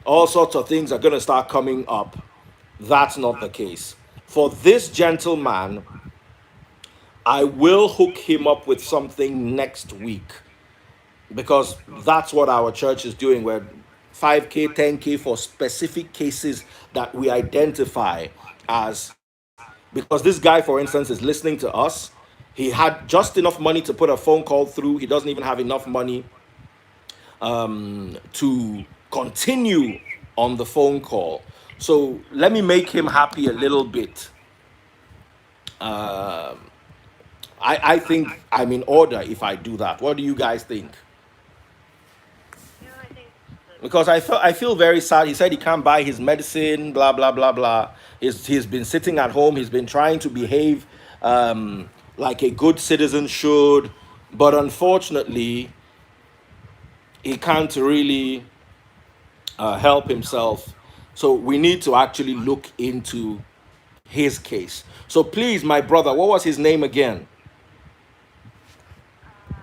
all sorts of things are going to start coming up. That's not the case. For this gentleman, I will hook him up with something next week because that's what our church is doing. We're 5K, 10K for specific cases that we identify as, because this guy, for instance, is listening to us. He had just enough money to put a phone call through. He doesn't even have enough money to continue on the phone call. So let me make him happy a little bit. I think I'm in order if I do that. What do you guys think? Yeah, I think good. Because I feel very sad. He said he can't buy his medicine, blah blah blah blah. He's been sitting at home. He's been trying to behave like a good citizen should, but unfortunately, he can't really help himself. So we need to actually look into his case. So please, my brother, what was his name again? I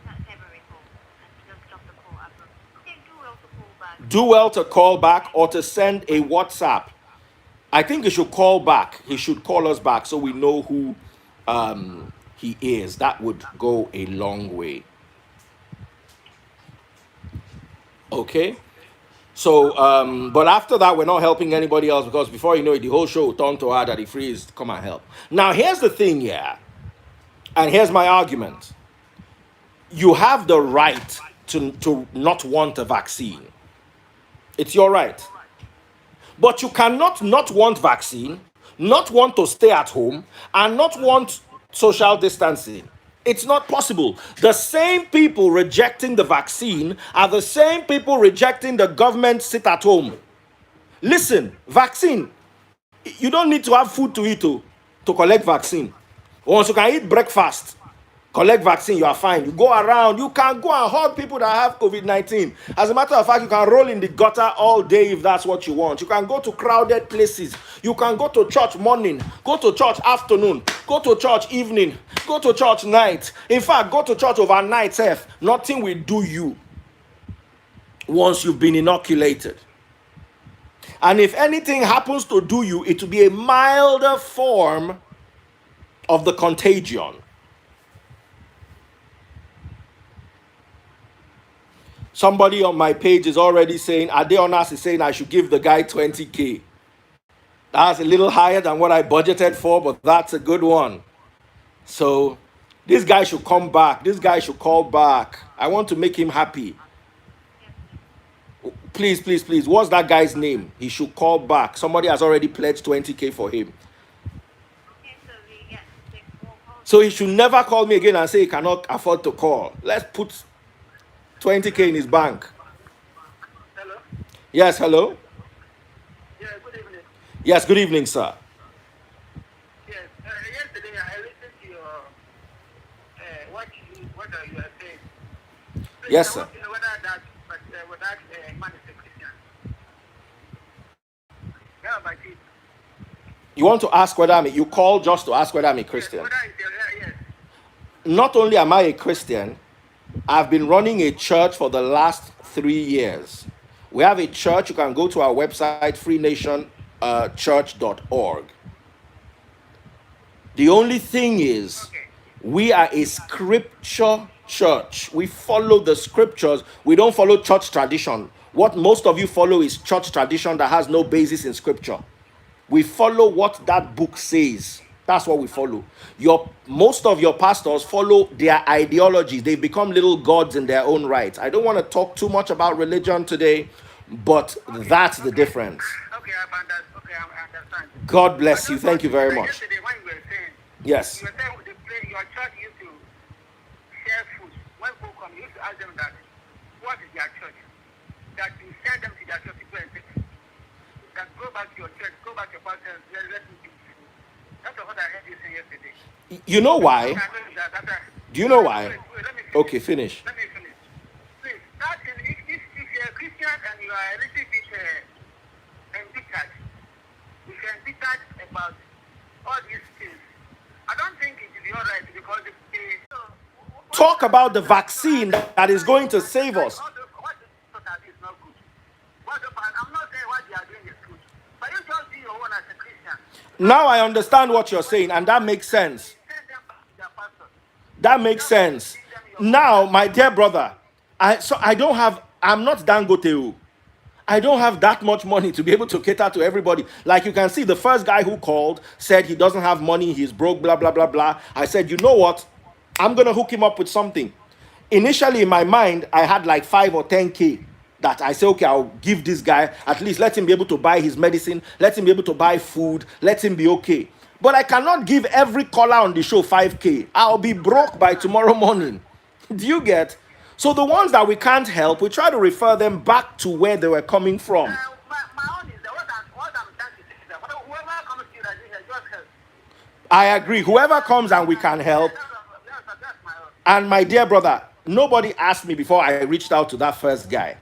can't ever recall. And he just dropped the call after. Okay, do well to call back. Do well to call back or to send a WhatsApp. I think he should call back. He should call us back so we know who he is. That would go a long way. Okay. So, but after that, we're not helping anybody else because before you know it, the whole show will turn to her that he frees to come and help. Now, here's the thing, yeah, and here's my argument. You have the right to not want a vaccine. It's your right. But you cannot not want vaccine, not want to stay at home, and not want social distancing. It's not possible. The same people rejecting the vaccine are the same people rejecting the government sit at home. Listen, vaccine, you don't need to have food to eat to collect vaccine. Once you can eat breakfast, collect vaccine, you are fine. You go around, you can go and hug people that have COVID-19. As a matter of fact, you can roll in the gutter all day if that's what you want. You can go to crowded places. You can go to church morning, go to church afternoon, go to church evening, go to church night. In fact, go to church overnight, sef. Nothing will do you once you've been inoculated. And if anything happens to do you, it will be a milder form of the contagion. Somebody on my page is already saying, Adeonas is saying I should give the guy 20K. That's a little higher than what I budgeted for, but that's a good one. So this guy should come back. This guy should call back. I want to make him happy. Yes, please. Please, please, please. What's that guy's name? He should call back. Somebody has already pledged 20K for him. Okay, so they will call So you. he should never call me again and say he cannot afford to call. Let's put 20K in his bank. Hello? Yes, hello? Yeah, good evening. Yes, good evening, sir. Yes, yesterday I listened to your what you are saying. Please, Yes, I sir. want to know whether that man is a Christian. Yeah, but it, You want to ask whether you call just to ask whether I'm a yes, Christian. whether it's yes. Not only am I a Christian, I've been running a church for the last 3 years. We have a church. You can go to our website, freenationchurch.org. The only thing is, Okay. we are a scripture church. We follow the scriptures. We don't follow church tradition. What most of you follow is church tradition that has no basis in scripture. We follow what that book says. That's what we follow. Most of your pastors follow their ideologies. They become little gods in their own right. I don't want to talk too much about religion today, but that's the difference. Okay, I understand. God I bless you. just Thank want you to know very that much. yesterday when you were saying Yes. your church used to share food. When people come, you used to ask them that what is their church? That you send them to their church to go and take. That go back to your church, go back to your pastor, and let me give you food. That's what I heard you say yesterday. You know Okay, why? I know that. Do you know why? Wait, let me finish. Okay, finish. Let me finish. Please, that is, if you're a Christian and you are a little bit embittered, if you're embittered about all these things, I don't think it is all right because Talk about the vaccine that is going to save us. what is not good. I'm not Now I understand what you're saying, and that makes sense. Send them back to their pastor. That makes Just sense. give them your money Now, back. my dear brother, I don't have. I'm not Dangote. I don't have that much money to be able to cater to everybody. Like you can see, the first guy who called said he doesn't have money, he's broke, blah, blah, blah, blah. I said, you know what? I'm going to hook him up with something. Initially, in my mind, I had like 5 or 10K that I say, okay, I'll give this guy, at least let him be able to buy his medicine, let him be able to buy food, let him be okay. But I cannot give every caller on the show 5K. I'll be broke by tomorrow morning. Do you get? So the ones that we can't help, we try to refer them back to where they were coming from. My own is that what I'm trying to say is that whoever comes to you that this just help. I agree. Whoever comes and we can help. That's my own. And my dear brother, nobody asked me before I reached out to that first guy.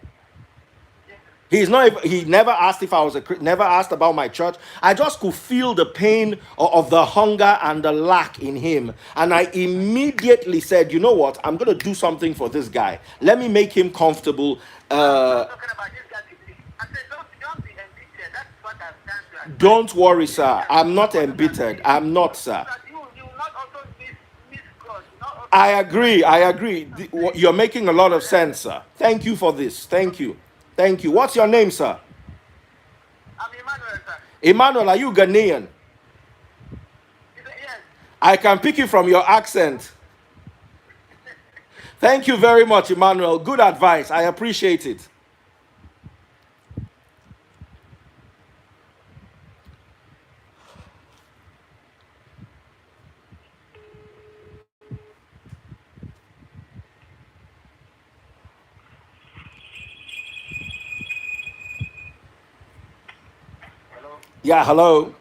He's not. He never asked if I was never asked about my church. I just could feel the pain of the hunger and the lack in him, and I immediately said, "You know what? I'm going to do something for this guy. Let me make him comfortable." I'm talking about this guy today. I said, don't be embittered. That's what I'm trying to advise. Don't worry, sir. I'm not embittered. I'm not, sir. That you will not also miss God. You not also I agree. I agree. You're making a lot of sense, sir. Thank you for this. Thank you. Thank you. What's your name, sir? I'm Emmanuel, sir. Emmanuel, are you Ghanaian? He said, yes. I can pick it from your accent. Thank you very much, Emmanuel. Good advice. I appreciate it. Hello. Yeah, hello.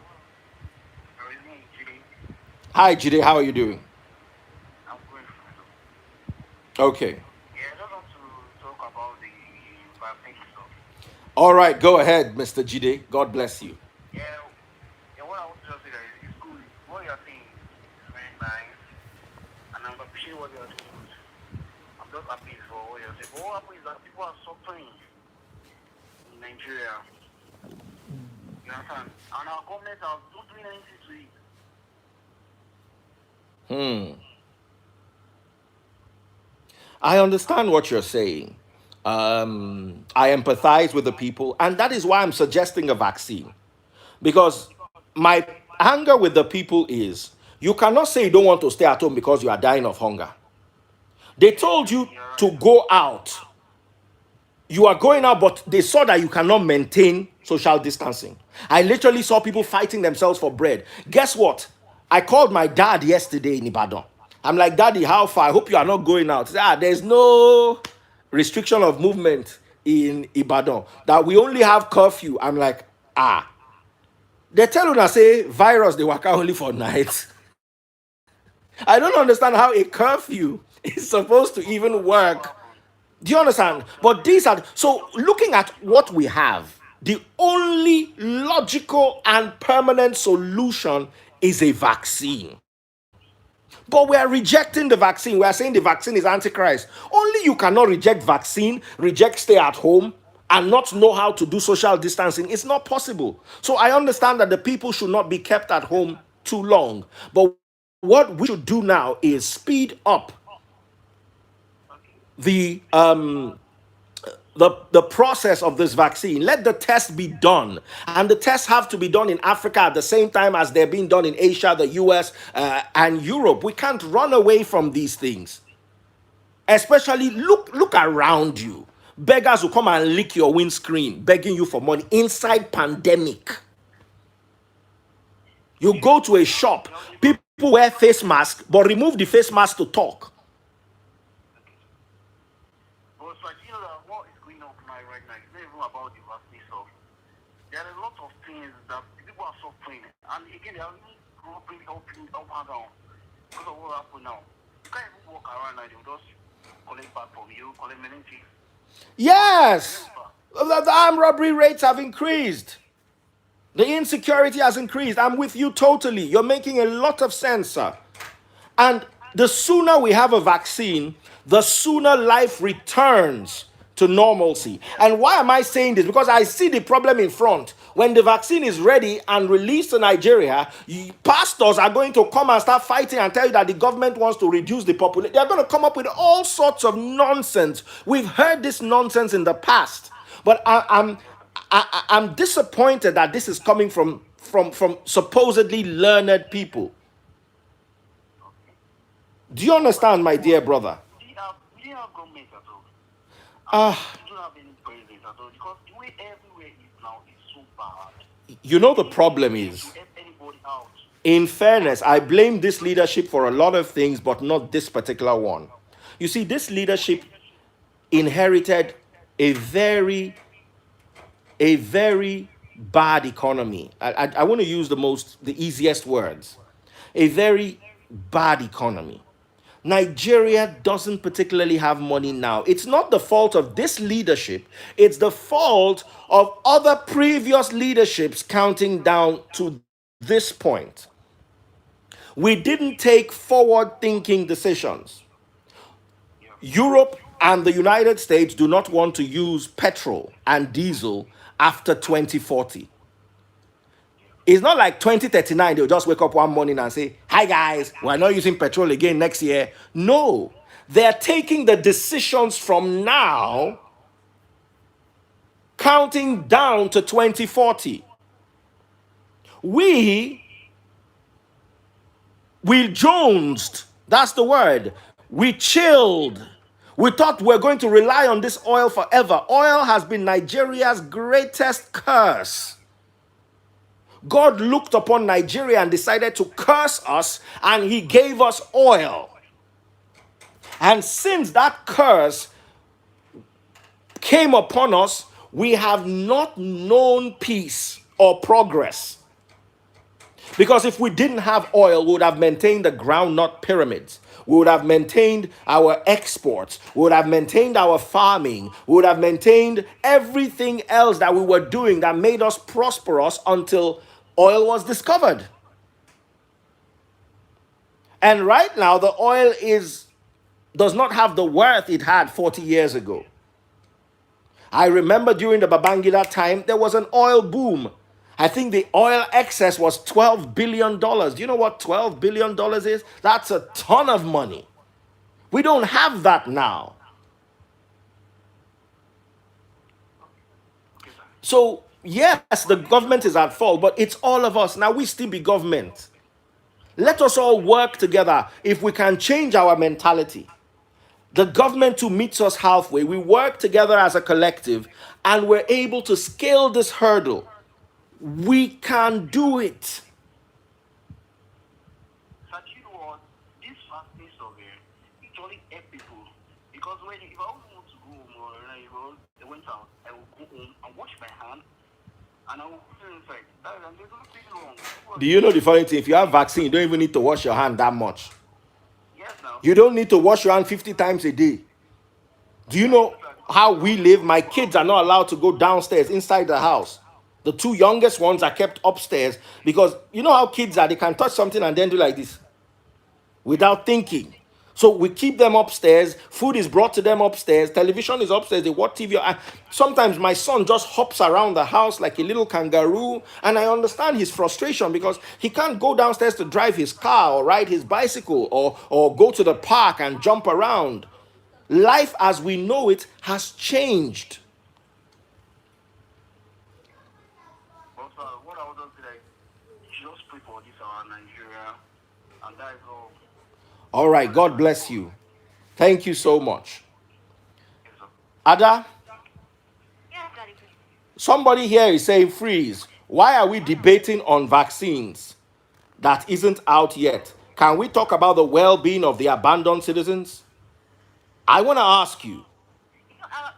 How are you, Judy? Hi, Jide. How are you doing? I'm going fine. Okay. Yeah, I just want to talk about the vaccine stuff. All right. Go ahead, Mr. Jide. God bless you. Yeah, yeah, what I want to just say that it's cool. What you're saying is very nice, and I'm appreciating what you're saying. I'm just happy for what you're saying. But what happens is that people are suffering in Nigeria. You understand? And our government are not doing anything to it. Hmm. I understand what you're saying. I empathize with the people, and that is why I'm suggesting a vaccine. Because my anger with the people is you cannot say you don't want to stay at home because you are dying of hunger. They told you You're right. to go out. You are going out, but they saw that you cannot maintain social distancing. I literally saw people fighting themselves for bread. Guess what? I called my dad yesterday in Ibadan. I'm like, Daddy, how far? I hope you are not going out. He said, there's no restriction of movement in Ibadan, that we only have curfew. I'm like, they tell you I say virus, they work out only for nights. I don't understand how a curfew is supposed to even What work. happened? Do you understand? But these are so looking at what we have, the only logical and permanent solution is a vaccine. But we are rejecting the vaccine. We are saying the vaccine is antichrist. Only you cannot reject vaccine, reject stay at home, and not know how to do social distancing. It's not possible. So I understand that the people should not be kept at home too long. But what we should do now is speed up Okay. the the process of this vaccine. Let the tests be done, and the tests have to be done in Africa at the same time as they're being done in Asia, the US, and Europe. We can't run away from these things. Especially look around you. Beggars will come and lick your windscreen begging you for money inside pandemic. You go to a shop, The only people wear face mask but remove the face mask to talk. but so you know that what is going on right now is not even about the vaccine stuff. There are a lot of things that people are suffering, and again, they are really groping up and down because of what happened now. You can't even walk around and they'll just collect back from you, collect many things. Yes, the armed robbery rates have increased. The insecurity has increased. I'm with you totally. You're making a lot of sense, sir. And the sooner we have a vaccine, the sooner life returns to normalcy. And why am I saying this? Because I see the problem in front. When the vaccine is ready and released to Nigeria, pastors are going to come and start fighting and tell you that the government wants to reduce the population. They're going to come up with all sorts of nonsense. We've heard this nonsense in the past, but I'm disappointed that this is coming from supposedly learned people. Do you understand, my dear brother? We didn't have government at all. Ah, We don't have any president at all because the way everywhere is now is so bad. you know the problem is, To help anybody out. in fairness, I blame this leadership for a lot of things, but not this particular one. You see, this leadership inherited a very bad economy. I want to use the easiest words. A very bad economy. Nigeria doesn't particularly have money now. It's not the fault of this leadership, it's the fault of other previous leaderships counting down to this point. We didn't take forward thinking decisions. Europe and the United States do not want to use petrol and diesel after 2040. It's not like 2039, they'll just wake up one morning and say, "Hi guys, we're not using petrol again next year." No, they're taking the decisions from now, counting down to 2040. We jonesed. That's the word. We chilled. We thought we're going to rely on this oil forever. Oil has been Nigeria's greatest curse. God looked upon Nigeria and decided to curse us, and he gave us oil. And since that curse came upon us, we have not known peace or progress. Because if we didn't have oil, we would have maintained the groundnut pyramids. We would have maintained our exports. We would have maintained our farming. We would have maintained everything else that we were doing that made us prosperous until oil was discovered. And right now, the oil does not have the worth it had 40 years ago. I remember during the Babangida time, there was an oil boom. I think the oil excess was $12 billion. Do you know what $12 billion is? That's a ton of money. We don't have that now. So, yes, the government is at fault, but it's all of us. Now, we still be government. Let us all work together. If we can change our mentality, the government too meets us halfway. We work together as a collective and we're able to scale this hurdle. We can do it. But you know what? This fasting survey actually help people because if I want to go home or I went out, I will go home and wash my hand and I will put it inside. There's nothing wrong. Do you know the funny thing? If you have vaccine, you don't even need to wash your hand that much. Yes, now. You don't need to wash your hand 50 times a day. Do you know how we live? My kids are not allowed to go downstairs inside the house. The two youngest ones are kept upstairs because you know how kids are, they can touch something and then do like this without thinking. So we keep them upstairs. Food is brought to them upstairs. Television is upstairs. They watch TV. Sometimes my son just hops around the house like a little kangaroo. And I understand his frustration because he can't go downstairs to drive his car or ride his bicycle or go to the park and jump around. Life as we know it has changed. But what I want to say, just pray for this Nigeria, and that is all. All right. God bless you. Thank you so much. Yes, sir. Ada, Yes, Daddy. somebody here is saying, freeze. Why are we debating on vaccines that isn't out yet? Can we talk about the well-being of the abandoned citizens? I want to ask you.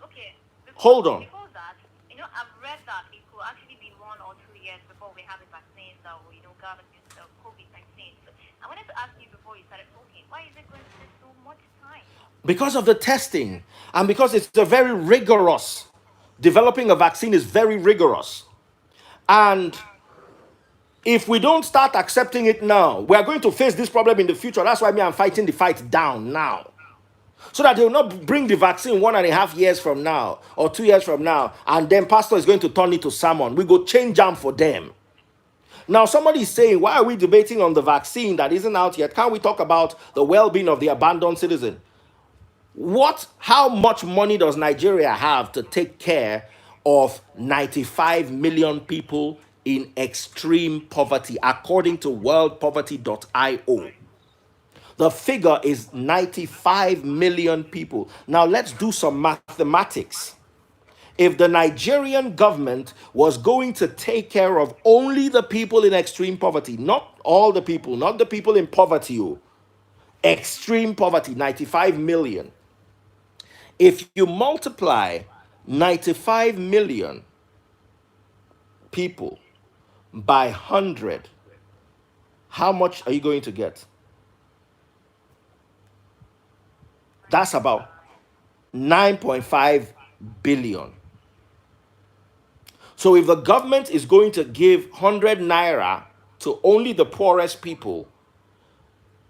Okay. Hold on. Before that, I've read that it could actually be 1 or 2 years before we have a vaccine that will, guard against the COVID-19. So I wanted to ask you before you started talking, why is it going to take so much time? Because of the testing and because it's a very rigorous, developing a vaccine is very rigorous. And if we don't start accepting it now, we are going to face this problem in the future. That's why I'm fighting the fight down now. So that they will not bring the vaccine 1.5 years from now or 2 years from now, and then pastor is going to turn it to sermon. We go change jam for them. Now, somebody is saying, why are we debating on the vaccine that isn't out yet? Can't we talk about the well-being of the abandoned citizen? How much money does Nigeria have to take care of 95 million people in extreme poverty, according to worldpoverty.io? The figure is 95 million people. Now let's do some mathematics. If the Nigerian government was going to take care of only the people in extreme poverty, not all the people, not the people in poverty, extreme poverty, 95 million. If you multiply 95 million people by 100, how much are you going to get? That's about 9.5 billion. So if the government is going to give 100 naira to only the poorest people,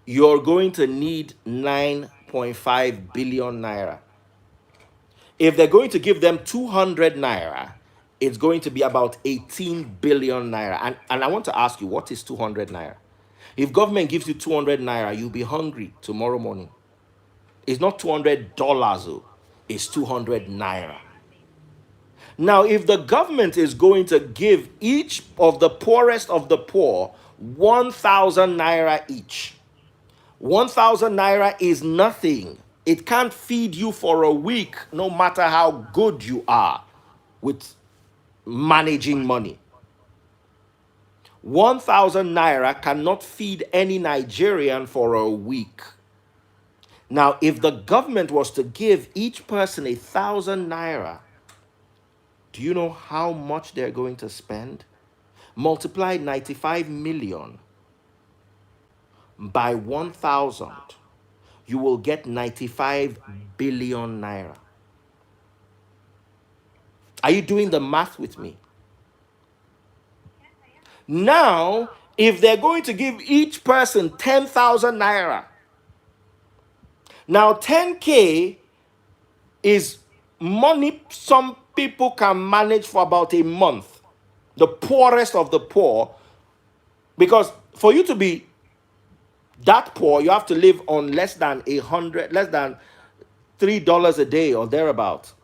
you're going to need 9.5 billion naira. If they're going to give them 200 naira, it's going to be about 18 billion naira. And I want to ask you, what is 200 naira? If government gives you 200 naira, you'll be hungry tomorrow morning. It's not $200, it's 200 naira. Now, if the government is going to give each of the poorest of the poor 1,000 naira each, 1,000 naira is nothing. It can't feed you for a week, no matter how good you are with managing money. 1,000 naira cannot feed any Nigerian for a week. Now, if the government was to give each person 1,000 naira, do you know how much they're going to spend? Multiply 95 million by 1,000, you will get 95 billion naira. Are you doing the math with me? Now, if they're going to give each person 10,000 naira, now 10K is money some people can manage for about a month. The poorest of the poor, because for you to be that poor, you have to live on less than $3 a day or thereabout.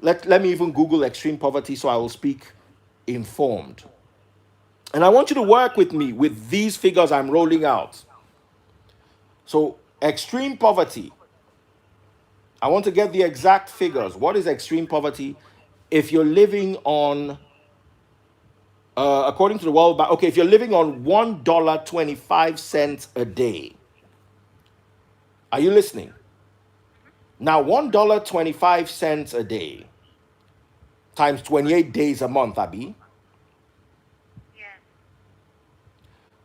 Let me even Google extreme poverty so I will speak informed. And I want you to work with me with these figures I'm rolling out. So, extreme poverty. I want to get the exact figures. What is extreme poverty? If you're living on, according to the World Bank, okay, if you're living on $1.25 a day, are you listening? Now, $1.25 a day times 28 days a month, Abby, Yes.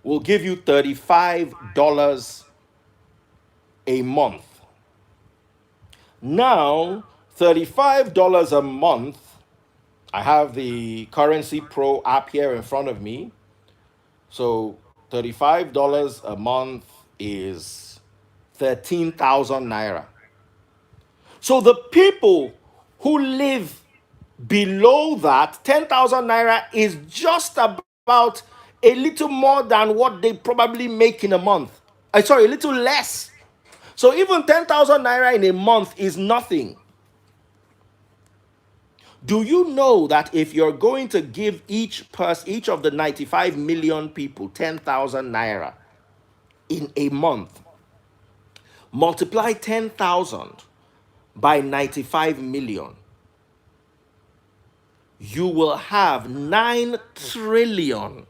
will give you $35 a month. Now, $35 a month, I have the Currency Pro app here in front of me. So, $35 a month is 13,000 naira. So, the people who live below that, 10,000 naira is just about a little more than what they probably make in a month. Sorry, a little less. So even 10,000 naira in a month is nothing. Do you know that if you're going to give each of the 95 million people 10,000 naira in a month, multiply 10,000 by 95 million, you will have 9 trillion.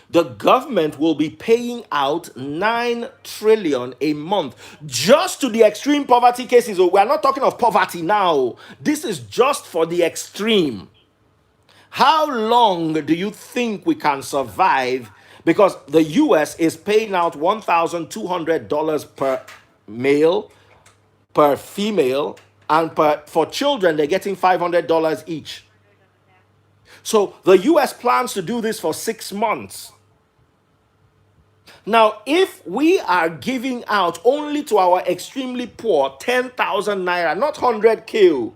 The government will be paying out 9 trillion a month just to the extreme poverty cases. We are not talking of poverty now. This is just for the extreme. How long do you think we can survive? Because the US is paying out $1,200 per male, per female, and for children, they're getting $500 each. So the US plans to do this for 6 months. Now, if we are giving out only to our extremely poor 10,000 naira, not 100K,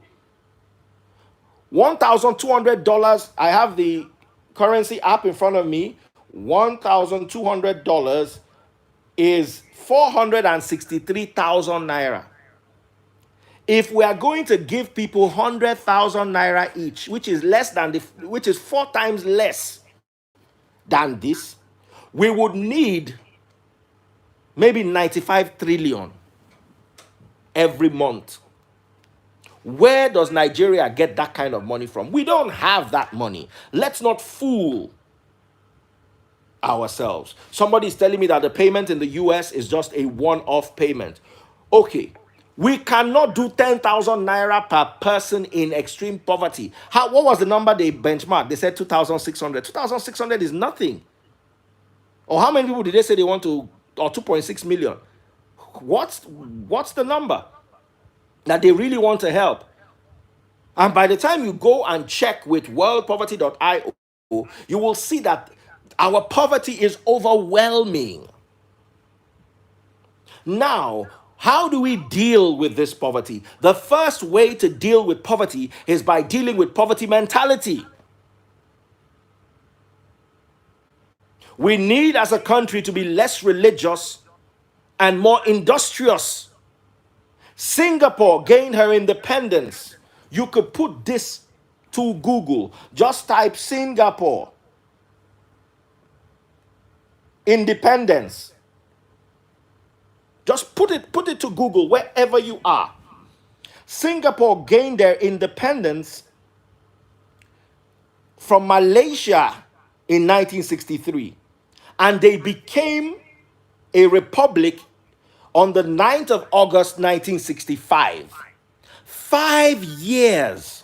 $1,200, I have the currency app in front of me. $1,200 is 463,000 naira. If we are going to give people 100,000 naira each, which is less than which is 4 times less than this, we would need maybe 95 trillion every month. Where does Nigeria get that kind of money from? We don't have that money. Let's not fool ourselves. Somebody is telling me that the payment in the US is just a one-off payment. Okay, we cannot do 10,000 naira per person in extreme poverty. What was the number they benchmarked? They said 2,600. 2,600 is nothing. Or how many people did they say they want to, or 2.6 million? What's the number that they really want to help? And by the time you go and check with worldpoverty.io, you will see that our poverty is overwhelming. Now, how do we deal with this poverty? The first way to deal with poverty is by dealing with poverty mentality. We need, as a country, to be less religious and more industrious. Singapore gained her independence. You could put this to Google. Just type Singapore independence. Just put it to Google wherever you are. Singapore gained their independence from Malaysia in 1963, and they became a republic on the 9th of August 1965. 5 years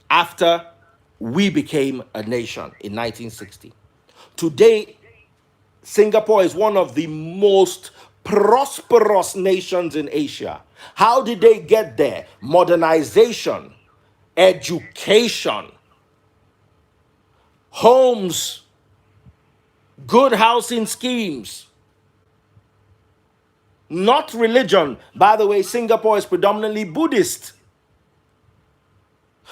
after we became a nation in 1960. Today, Singapore is one of the most prosperous nations in Asia. How did they get there? Modernization, education, homes, good housing schemes, not religion. By the way, Singapore is predominantly Buddhist.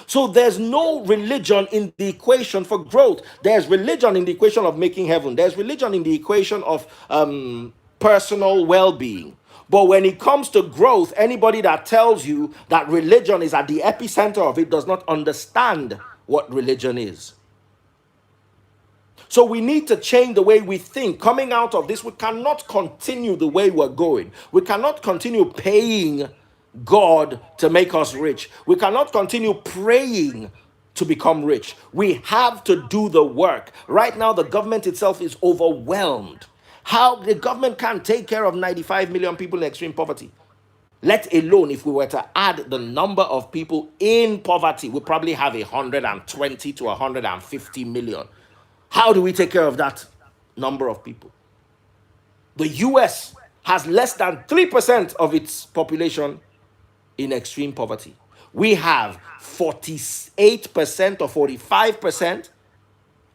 So there's no religion in the equation for growth. There's religion in the equation of making heaven. There's religion in the equation of personal well-being. But when it comes to growth, anybody that tells you that religion is at the epicenter of it does not understand what religion is. So we need to change the way we think. Coming out of this, we cannot continue the way we're going. We cannot continue paying God to make us rich. We cannot continue praying to become rich. We have to do the work. Right now, the government itself is overwhelmed. How the government can't take care of 95 million people in extreme poverty. Let alone if we were to add the number of people in poverty, we probably have 120 to 150 million. How do we take care of that number of people? The US has less than 3% of its population in extreme poverty. We have 48% or 45%,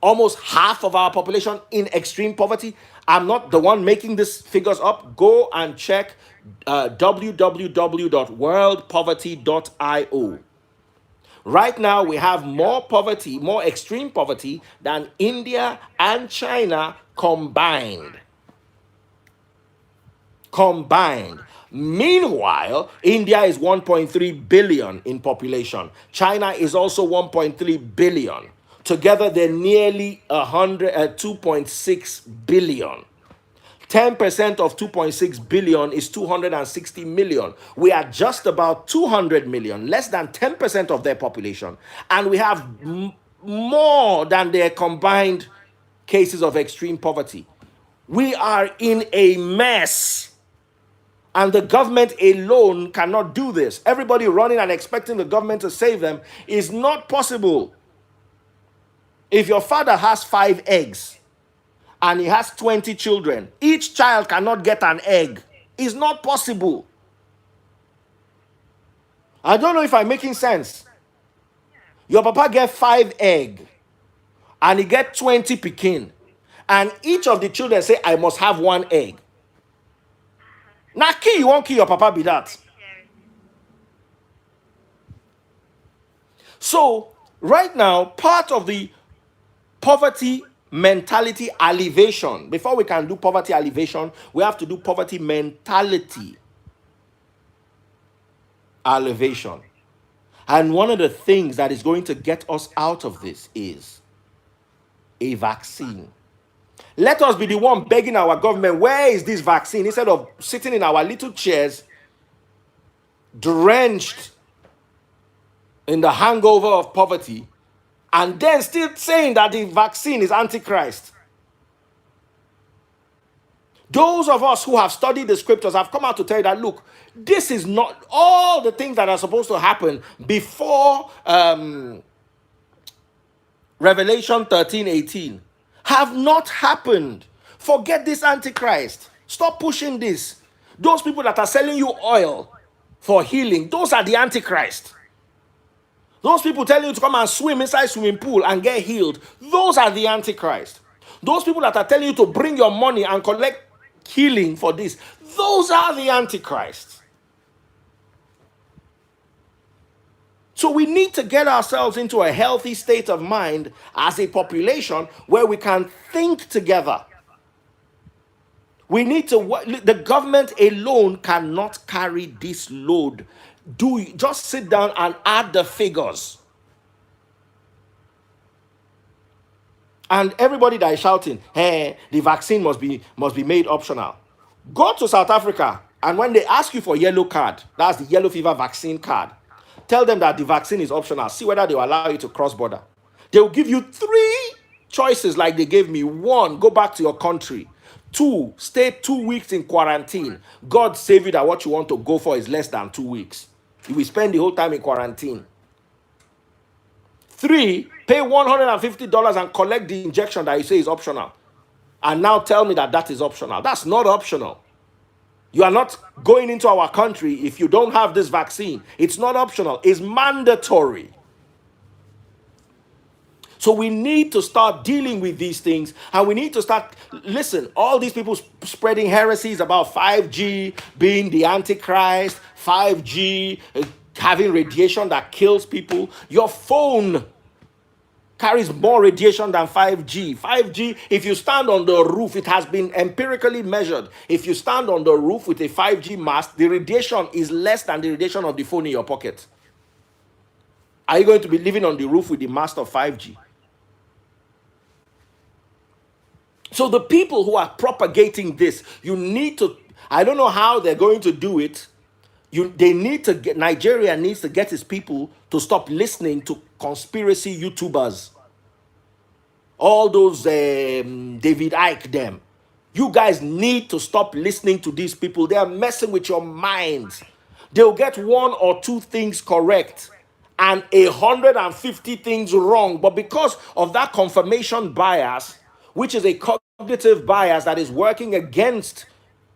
almost half of our population in extreme poverty. I'm not the one making these figures up. Go and check www.worldpoverty.io. Right now, we have more poverty, more extreme poverty than India and China combined. Meanwhile, India is 1.3 billion in population. China is also 1.3 billion. Together, they're nearly 2.6 billion. 10% of 2.6 billion is 260 million. We are just about 200 million, less than 10% of their population. And we have more than their combined cases of extreme poverty. We are in a mess. And the government alone cannot do this. Everybody running and expecting the government to save them is not possible. If your father has 5 eggs and he has 20 children, each child cannot get an egg. It's not possible. I don't know if I'm making sense. Your papa get 5 egg and he get 20 pikin. and each of the children say, I must have one egg. Now, key, you won't kill your papa be that. Share it. So, right now, part of the poverty mentality alleviation, before we can do poverty alleviation, we have to do poverty mentality alleviation. And one of the things that is going to get us out of this is a vaccine. Let us be the one begging our government, where is this vaccine? Instead of sitting in our little chairs, drenched in the hangover of poverty, and then still saying that the vaccine is antichrist. Those of us who have studied the scriptures have come out to tell you that, look, this is not all the things that are supposed to happen before Revelation 13:18 have not happened. Forget this antichrist. Stop pushing this. Those people that are selling you oil for healing, those are the antichrist. Those people telling you to come and swim inside swimming pool and get healed, those are the antichrist. Those people that are telling you to bring your money and collect healing for this, those are the antichrist. So we need to get ourselves into a healthy state of mind as a population where we can think together. We need to, the government alone cannot carry this load. Just sit down and add the figures. And everybody that is shouting, hey, the vaccine must be made optional. Go to South Africa, and when they ask you for yellow card, that's the yellow fever vaccine card, tell them that the vaccine is optional. See whether they will allow you to cross border. They will give you 3 choices like they gave me. 1, go back to your country. 2, stay 2 weeks in quarantine. God save you that what you want to go for is less than 2 weeks. You will spend the whole time in quarantine. 3, pay $150 and collect the injection that you say is optional. And now tell me that that is optional. That's not optional. You are not going into our country if you don't have this vaccine. It's not optional. It's mandatory. So we need to start dealing with these things, and we need to start, listen, all these people spreading heresies about 5G being the antichrist, 5G having radiation that kills people. Your phone carries more radiation than 5G. 5G, if you stand on the roof, it has been empirically measured. If you stand on the roof with a 5G mast, the radiation is less than the radiation of the phone in your pocket. Are you going to be living on the roof with the mast of 5G? So the people who are propagating this, you need to, I don't know how they're going to do it. Nigeria needs to get its people to stop listening to conspiracy YouTubers. All those David Icke them. You guys need to stop listening to these people. They are messing with your minds. They'll get 1 or 2 things correct and 150 things wrong. But because of that confirmation bias, which is a cognitive bias that is working against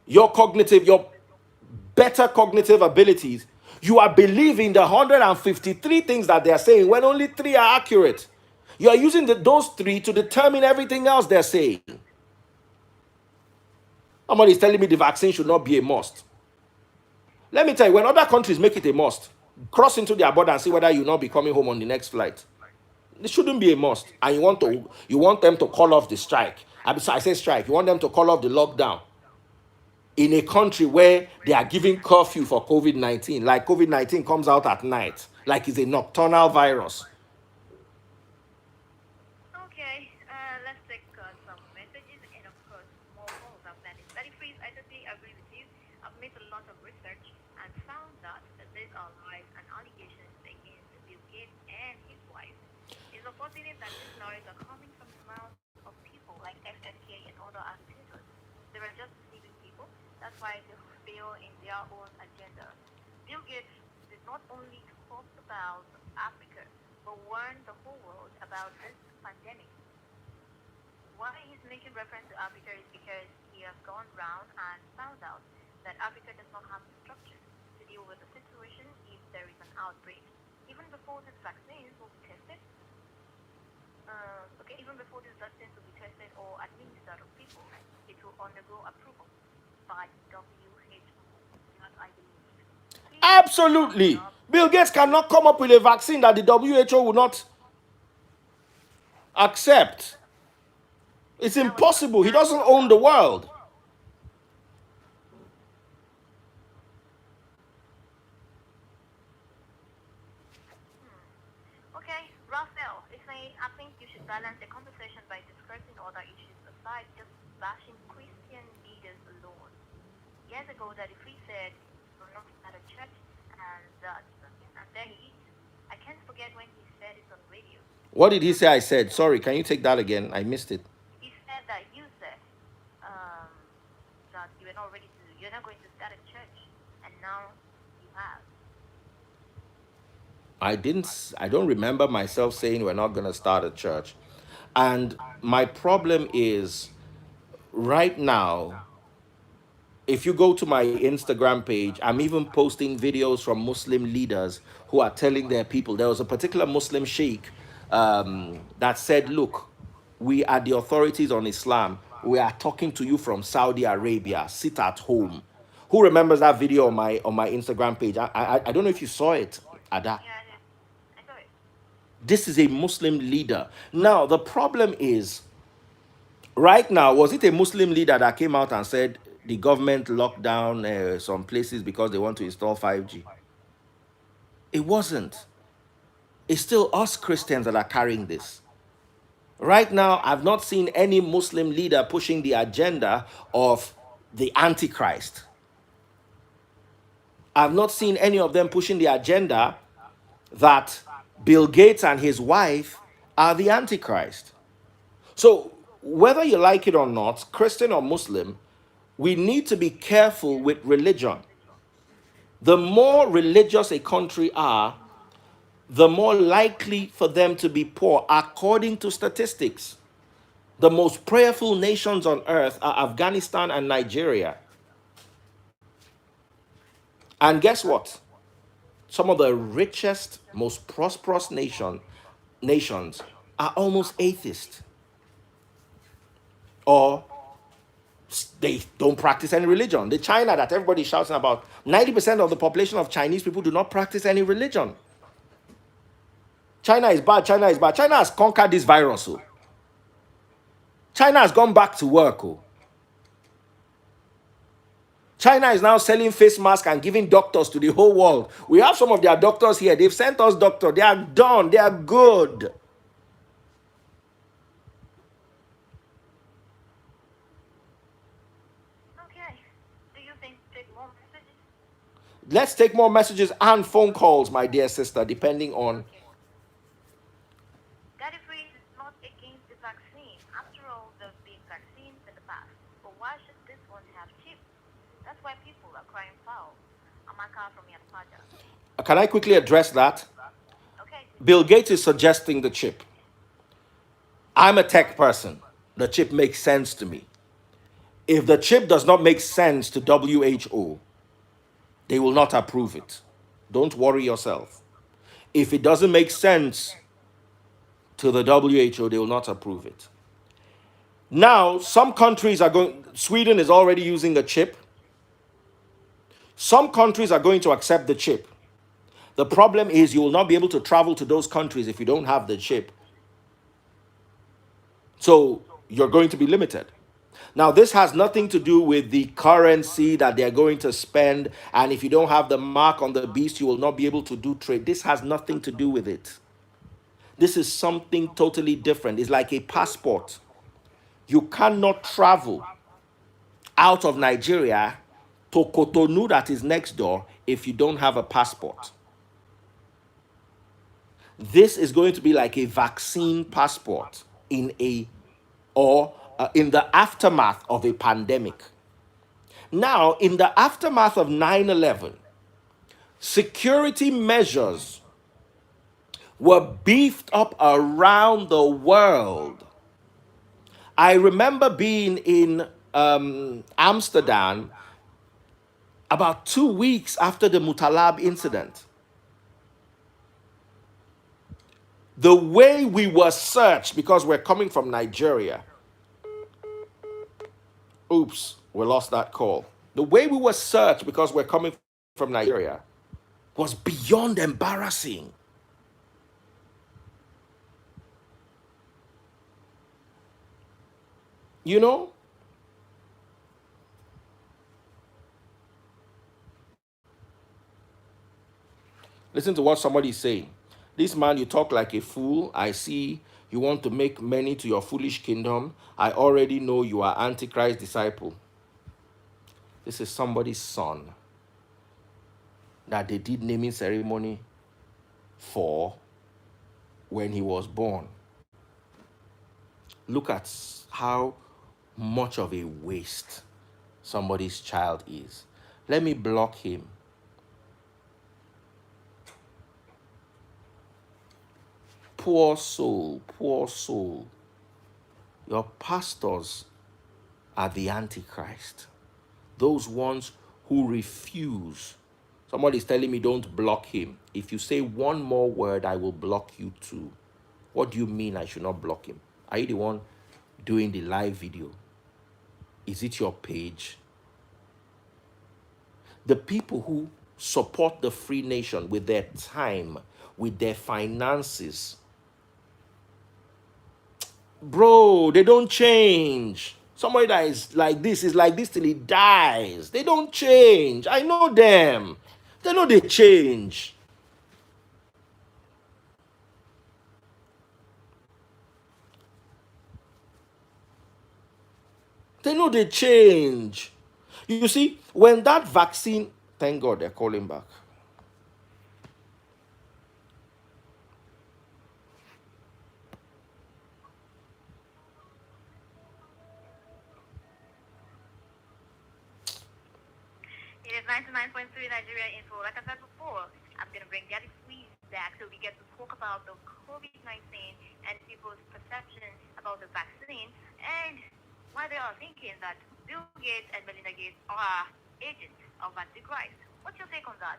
your better cognitive abilities, you are believing the 153 things that they are saying when only 3 are accurate. You are using those 3 to determine everything else they're saying. Somebody is telling me the vaccine should not be a must. Let me tell you, when other countries make it a must, cross into their border and see whether you'll not be coming home on the next flight. It shouldn't be a must. And you want them to call off the strike. I say strike. You want them to call off the lockdown in a country where they are giving curfew for COVID-19, like COVID-19 comes out at night, like it's a nocturnal virus. Okay, let's take some messages and of course more calls of that. Daddy Freeze, I totally agree with you. I've made a lot of research and found that these are lies and allegations against Bill Gates and his wife. It's unfortunate that these lies are coming from the mouths of people like FFK and other agitators. They are just deceiving people. That's why they fail in their own agenda. Bill Gates did not only talk about Africa, but warned the whole world about this pandemic. Why he's making reference to Africa is because he has gone round and found out that Africa does not have the structure to deal with the situation if there is an outbreak. Even before these vaccines will be tested, Okay, even before this vaccine to be tested or administered on people, it will undergo approval by WHO. That I believe. Please Absolutely. stop. Bill Gates cannot come up with a vaccine that the WHO will not accept. It's That was what impossible. He China doesn't own thought. the world. Hmm. Okay, Raphael is saying, I think you should balance the conversation by discussing other issues aside just bashing Christian leaders alone. Years ago, Daddy Free said he will not start a church, and there he is. I can't forget when he said it on radio. What did You're he not say? I going to. said, sorry, can you take that again? I missed it. He said that you said um, that you were not ready to. You're not going to start a church, and now you have. I don't remember myself saying we're not going to start a church. And my problem is right now, if you go to my Instagram page, I'm even posting videos from Muslim leaders who are telling their people. There was a particular Muslim sheikh that said, look, we are the authorities on Islam. We are talking to you from Saudi Arabia. Sit at home. Who remembers that video on my Instagram page? I don't know if you saw it, Ada. Yeah, I did. I saw it. This is a Muslim leader. Now, the problem is, right now, was it a Muslim leader that came out and said the government locked down some places because they want to install 5G? It wasn't. It's still us Christians that are carrying this. Right now, I've not seen any Muslim leader pushing the agenda of the Antichrist. I've not seen any of them pushing the agenda that Bill Gates and his wife are the Antichrist. So, whether you like it or not, Christian or Muslim, we need to be careful with religion. The more religious a country are, the more likely for them to be poor, according to statistics. The most prayerful nations on earth are Afghanistan and Nigeria. And guess what? Some of the richest, most prosperous nations are almost atheist, or they don't practice any religion. The China that everybody shouting about, 90% of the population of Chinese people do not practice any religion. China is bad, China is bad. China has conquered this virus. Oh. China has gone back to work. Oh. China is now selling face masks and giving doctors to the whole world. We have some of their doctors here. They've sent us doctors. They are done. They are good. Okay. Do you think take more messages? Let's take more messages and phone calls, my dear sister, depending on. Okay. Daddy Freeze is not against the vaccine. After all, there's been vaccines in the past. But why should this one have chip? That's why people are crying foul. Amaka from Yanapaja. Can I quickly address that? Okay, Bill Gates is suggesting the chip. I'm a tech person. The chip makes sense to me. If the chip does not make sense to WHO, they will not approve it. Don't worry yourself. If it doesn't make sense to the WHO, they will not approve it. Now, some countries are going, Sweden is already using a chip. Some countries are going to accept the chip. The problem is you will not be able to travel to those countries if you don't have the chip. So you're going to be limited. Now, this has nothing to do with the currency that they're going to spend. And if you don't have the mark on the beast, you will not be able to do trade. This has nothing to do with it. This is something totally different. It's like a passport. You cannot travel out of Nigeria to Cotonou, that is next door, if you don't have a passport. This is going to be like a vaccine passport in the aftermath of a pandemic. Now, in the aftermath of 9/11, security measures were beefed up around the world. I remember being in Amsterdam about 2 weeks after the Mutalab incident. The way we were searched because we're coming from Nigeria. Oops, we lost that call. The way we were searched because we're coming from Nigeria was beyond embarrassing. You know? Listen to what somebody's saying. This man, you talk like a fool. I see you want to make many to your foolish kingdom. I already know you are Antichrist disciple. This is somebody's son that they did naming ceremony for when he was born. Look at how much of a waste somebody's child is. Let me block him. Poor soul, poor soul. Your pastors are the Antichrist. Those ones who refuse. Somebody's telling me don't block him. If you say one more word, I will block you too. What do you mean I should not block him? Are you the one doing the live video? Is it your page? The people who support the free nation with their time, with their finances, bro, they don't change. Somebody that is like this till he dies. They don't change. I know them. They know they change. They know they change. You see, when that vaccine, thank God they're calling back. It is 99.3 Nigeria info. Like I said before, I'm going to bring Daddy Freeze back so we get to talk about the COVID-19 and people's perception about the vaccine and why they are thinking that Bill Gates and Melinda Gates are agents of Antichrist. What's your take on that?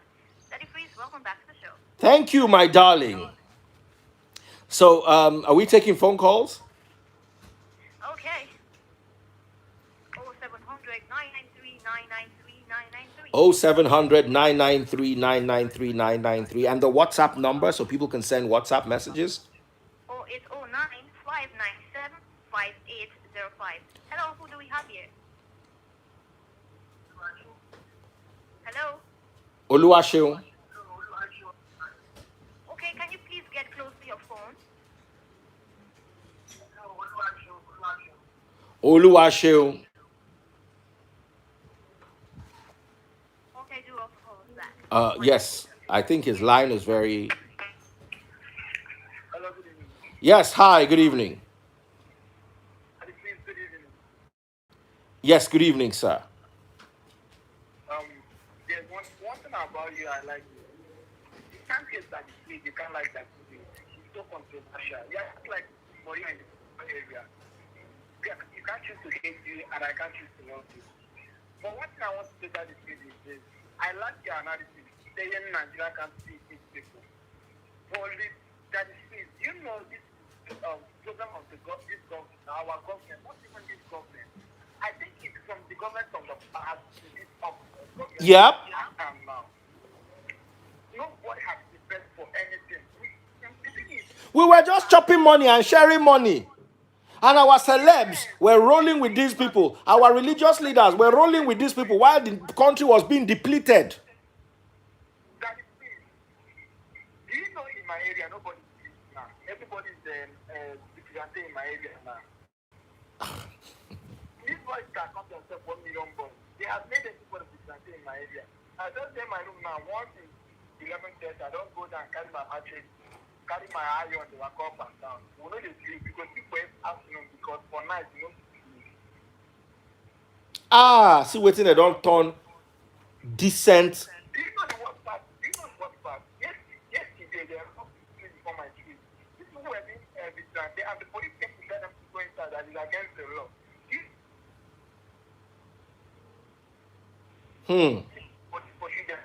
Daddy Freeze, welcome back to the show. Thank you, my darling. So, are we taking phone calls? Okay. 0700 993 993 993. 0700 993 993 993 and the WhatsApp number so people can send WhatsApp messages. Or it's 09 597 5805. Hello, who do we have here? Hello? Oluwaseun. Okay, can you please get close to your phone? Oluwaseun. Okay, do also call us back. Yes, I think his line is very. Hello, good evening. Yes, hi, good evening. Please, good evening. Yes, good evening, sir. Um, there's one thing about you I like. You can't get that please. You can't like that please. It's so controversial. Yeah, it's like for you in the area. You can't choose to hate you, and I can't choose to love you. But one thing I want to say that is this: I like your analysis. Saying Nigeria can't see these people. But that is please. You know this program of this government, our government, not even this government. I think it's from the government of the past to this government. Yep. And now, nobody has prepared for anything. We were just chopping money and sharing money. And our celebs were rolling with these people. Our religious leaders were rolling with these people while the country was being depleted. That is me. Do you know in my area nobody is now? Everybody's vigilante in my area now. These boys can count themselves 1 million boys. They have made everybody vigilante in my area. I just stay in my room now. Once in 11:30, I don't go down, carry my mattress, carry my iron, they walk up and down. We know they sleep because people have afternoon because for night, you know, sleep. Ah, see waiting they don't turn decent. Do you know the worst part? Do you know the worst part? Yesterday, they are not sleeping before my street. People who have been vigilante and the police came to tell them to go inside that is against the law. Police pushing them.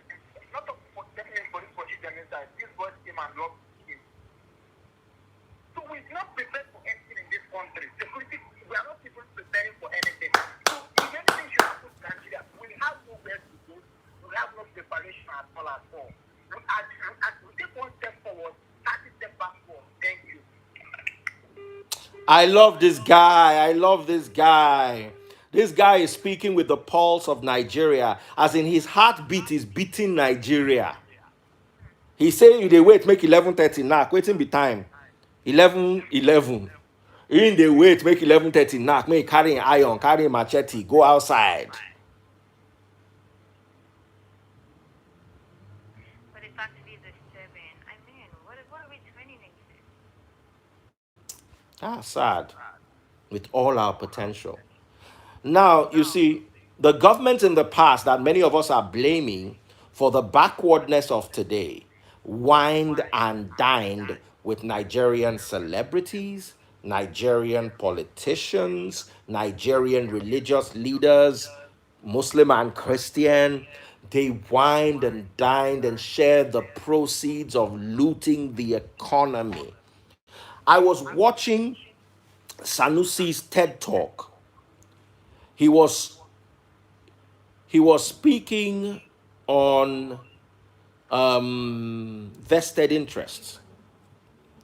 Not of definitely police pushing them inside. These boys came and locked him. I love this guy. I love this guy. This guy is speaking with the pulse of Nigeria, as in his heartbeat is beating Nigeria. He say you dey wait make 11:30 knack, waiting be time. 11:11. In the wait make 11:30 knack, make carry iron, carry machete, go outside. But it's actually disturbing. I mean, what are we turning into? Ah, sad. With all our potential. Now, you see, the government in the past that many of us are blaming for the backwardness of today wined and dined with Nigerian celebrities, Nigerian politicians, Nigerian religious leaders, Muslim and Christian. They wined and dined and shared the proceeds of looting the economy. I was watching Sanusi's TED Talk. He was he was speaking on vested interests.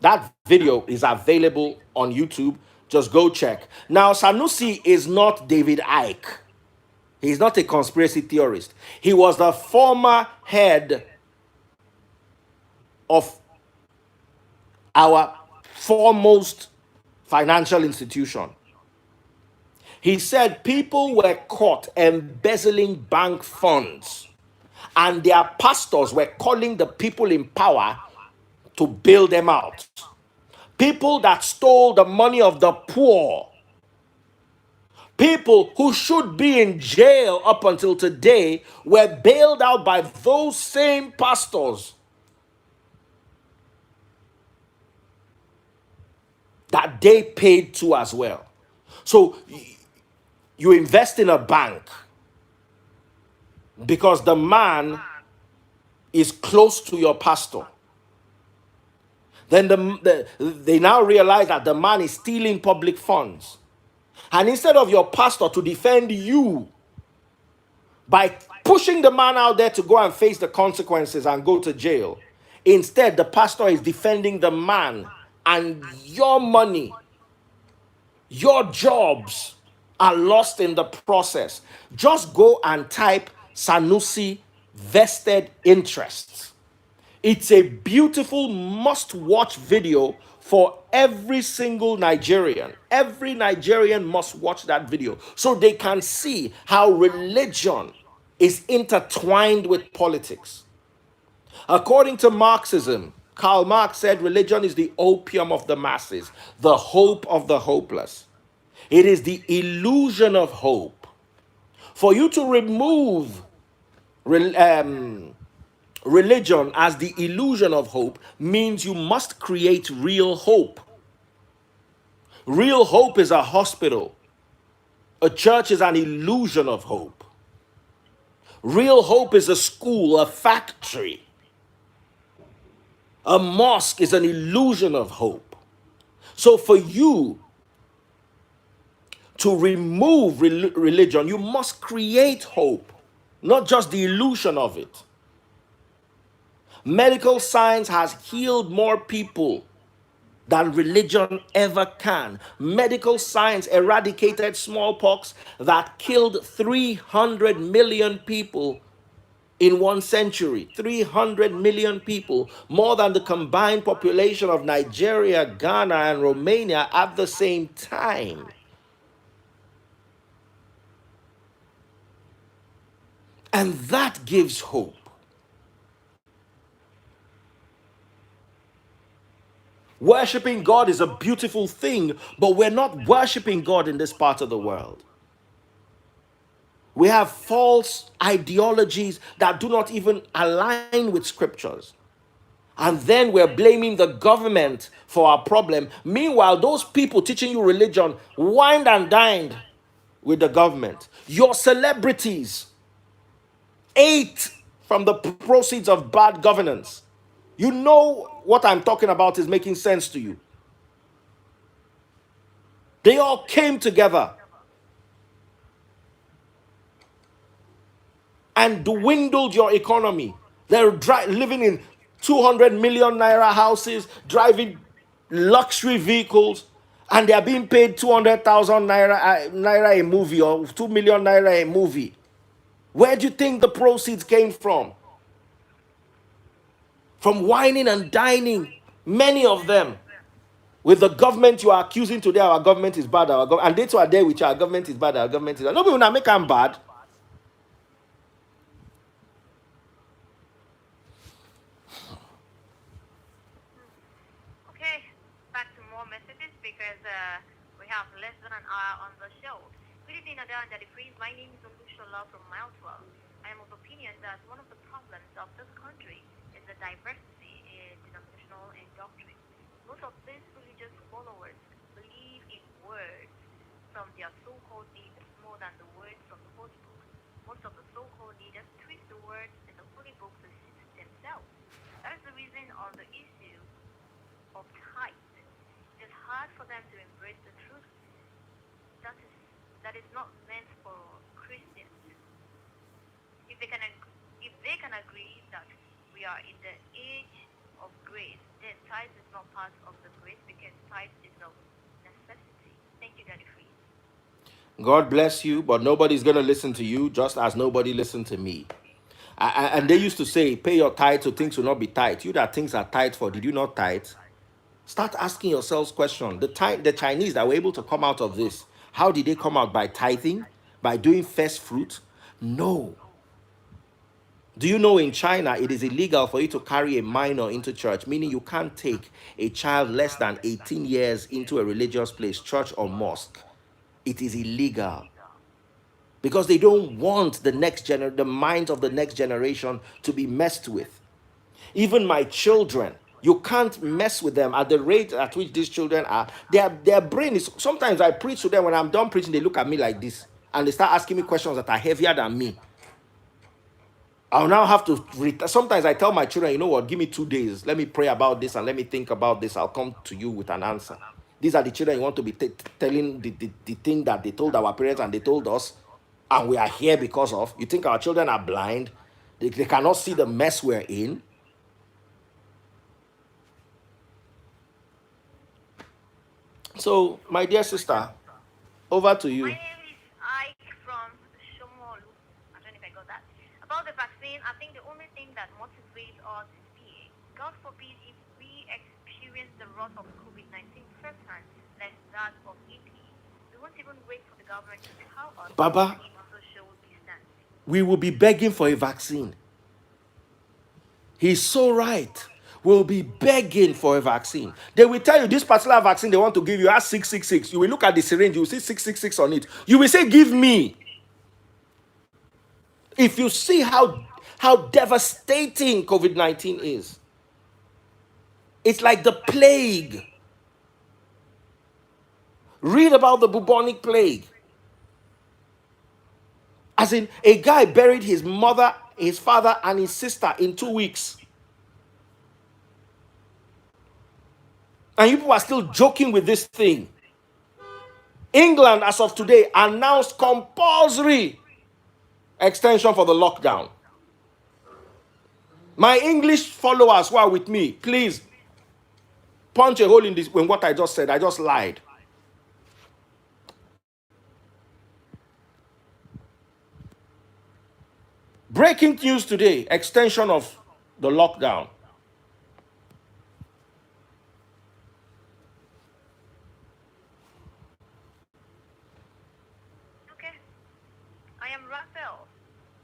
That video is available on YouTube. Just go check. Now, Sanusi is not David Icke. He's not a conspiracy theorist. He was the former head of our foremost financial institution. He said people were caught embezzling bank funds, and their pastors were calling the people in power to bail them out. People that stole the money of the poor, people who should be in jail up until today, were bailed out by those same pastors that they paid to as well. So you invest in a bank because the man is close to your pastor. Then they now realize that the man is stealing public funds. And instead of your pastor to defend you by pushing the man out there to go and face the consequences and go to jail, instead the pastor is defending the man, and your money, your jobs are lost in the process. Just go and type Sanusi vested interests. It's a beautiful must-watch video for every single Nigerian. Every Nigerian must watch that video so they can see how religion is intertwined with politics. According to Marxism, Karl Marx said religion is the opium of the masses, the hope of the hopeless. It is the illusion of hope. For you to remove religion as the illusion of hope means you must create real hope. Real hope is a hospital. A church is an illusion of hope. Real hope is a school, a factory. A mosque is an illusion of hope. So for you to remove religion, you must create hope, not just the illusion of it. Medical science has healed more people than religion ever can. Medical science eradicated smallpox that killed 300 million people in 1 century. 300 million people, more than the combined population of Nigeria, Ghana, and Romania at the same time. And that gives hope. Worshipping God is a beautiful thing, but we're not worshiping God in this part of the world. We have false ideologies that do not even align with scriptures. And then we're blaming the government for our problem. Meanwhile, those people teaching you religion wined and dined with the government. Your celebrities ate from the proceeds of bad governance. You know what I'm talking about is making sense to you. They all came together and dwindled your economy. They're living in 200 million naira houses, driving luxury vehicles, and they are being paid 200,000 naira, naira a movie, or 2 million naira a movie. Where do you think the proceeds came from? From whining and dining, many of them. With the government you are accusing today, our government is bad, and they too are there with you, our government is bad, our government is bad. No, people now make them bad. Okay, back to more messages because we have less than an hour on the show. Good evening, Ada and Daddy Freeze. My name is Olushola from Mileswell. I am of opinion that one of the problems of this country is the diversity in denominational and doctrine. Most of these religious followers believe in words from their so-called leaders more than the words from the Holy Book. Most of the so-called leaders twist the words in the Holy Book to suit themselves. That is the reason on the issue of tithe. It is hard for them to embrace the truth that is that is not meant for Christians. If they can agree that we are in the age of grace, then tithe is not part of the grace because tithe is a necessity. Thank you, Daddy Free. God bless you, but nobody's going to listen to you, just as nobody listened to me. And they used to say, pay your tithe so things will not be tight. You that things are tight for, did you not tithe? Start asking yourselves questions. The Chinese that were able to come out of this, how did they come out? By tithing? By doing first fruit? No. Do you know in China it is illegal for you to carry a minor into church, meaning you can't take a child less than 18 years into a religious place, church or mosque. It is illegal because they don't want the minds of the next generation to be messed with. Even my children, you can't mess with them at the rate at which these children are. Their brain is, sometimes I preach to them, when I'm done preaching, they look at me like this and they start asking me questions that are heavier than me. I'll now have to sometimes I tell my children, you know what, give me 2 days, let me pray about this and let me think about this, I'll come to you with an answer. These are the children you want to be telling the thing that they told our parents and they told us, and we are here because of. You think our children are blind? They cannot see the mess we're in? So, my dear sister, over to My you. name is Ike from Shomolu. I don't know if I got that. About the vaccine, I think the only thing that motivates us is fear. God forbid if we experience the wrath of COVID-19 firsthand, like that of Italy. We won't even wait for the government to tell us Baba, to eat social distance. we will be begging for a vaccine. He's so right. We'll be begging for a vaccine. They will tell you this particular vaccine they want to give you has 666. You will look at the syringe, you will see 666 on it. You will say, give me. If you see how devastating COVID-19 is, it's like the plague. Read about the bubonic plague. As in, a guy buried his mother, his father, and his sister in 2 weeks. And you people are still joking with this thing. England, as of today, announced compulsory extension for the lockdown. My English followers who are with me, please punch a hole in this in what I just said. I just lied. Breaking news today, extension of the lockdown. Okay, I am Raphael.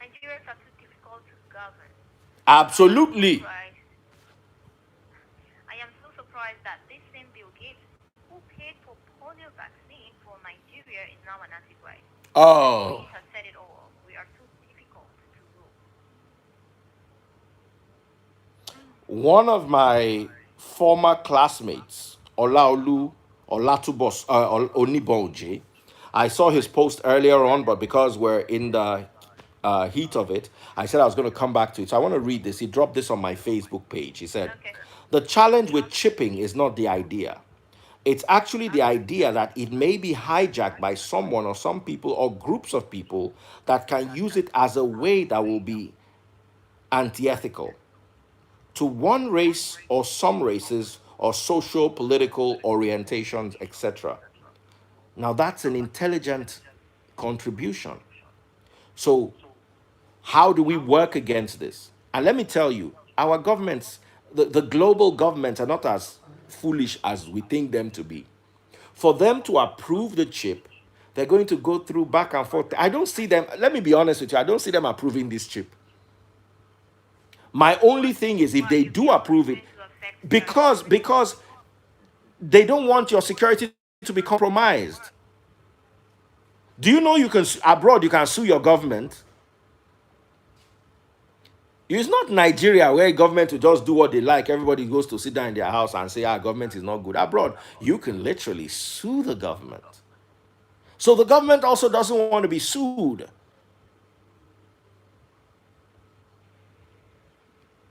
Nigerians are too difficult to govern. I am so Absolutely. surprised. I am so surprised that this same Bill Gates, who paid for polio vaccine for Nigeria, is now an antichrist. Oh, He has said it all. We are too difficult to rule. one of my former classmates, Olaolu Olatubos Oniboje, I saw his post earlier on, but because we're in the heat of it, I said I was going to come back to it. So I want to read this. He dropped this on my Facebook page. He said, Okay. the challenge with chipping is not the idea. It's actually the idea that it may be hijacked by someone or some people or groups of people that can use it as a way that will be anti ethical to one race or some races or social political orientations, etc. Now that's an intelligent contribution. So how do we work against this? And let me tell you, our governments, the global governments are not as foolish as we think them to be. For them to approve the chip, they're going to go through back and forth. I don't see them, let me be honest with you, I don't see them approving this chip. My only thing is if Why they you do feel it's approve it, going to affect their security? because they don't want your security to be compromised. Do you know you can abroad you can sue your government? It's not Nigeria where government will just do what they like. Everybody goes to sit down in their house and say, "Our government is not good." Abroad, you can literally sue the government. So the government also doesn't want to be sued.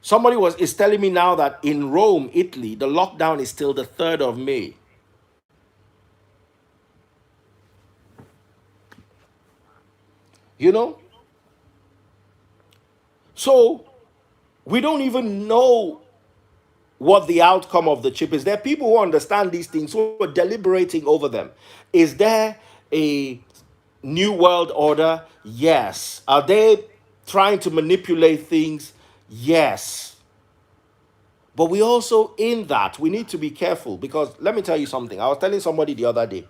Somebody is telling me now that in Rome, Italy, the lockdown is till the 3rd of May. You know? So we don't even know what the outcome of the chip is. There are people who understand these things who are deliberating over them. Is there a new world order? Yes. Are they trying to manipulate things? Yes. But we also, in that, we need to be careful because let me tell you something. I was telling somebody the other day.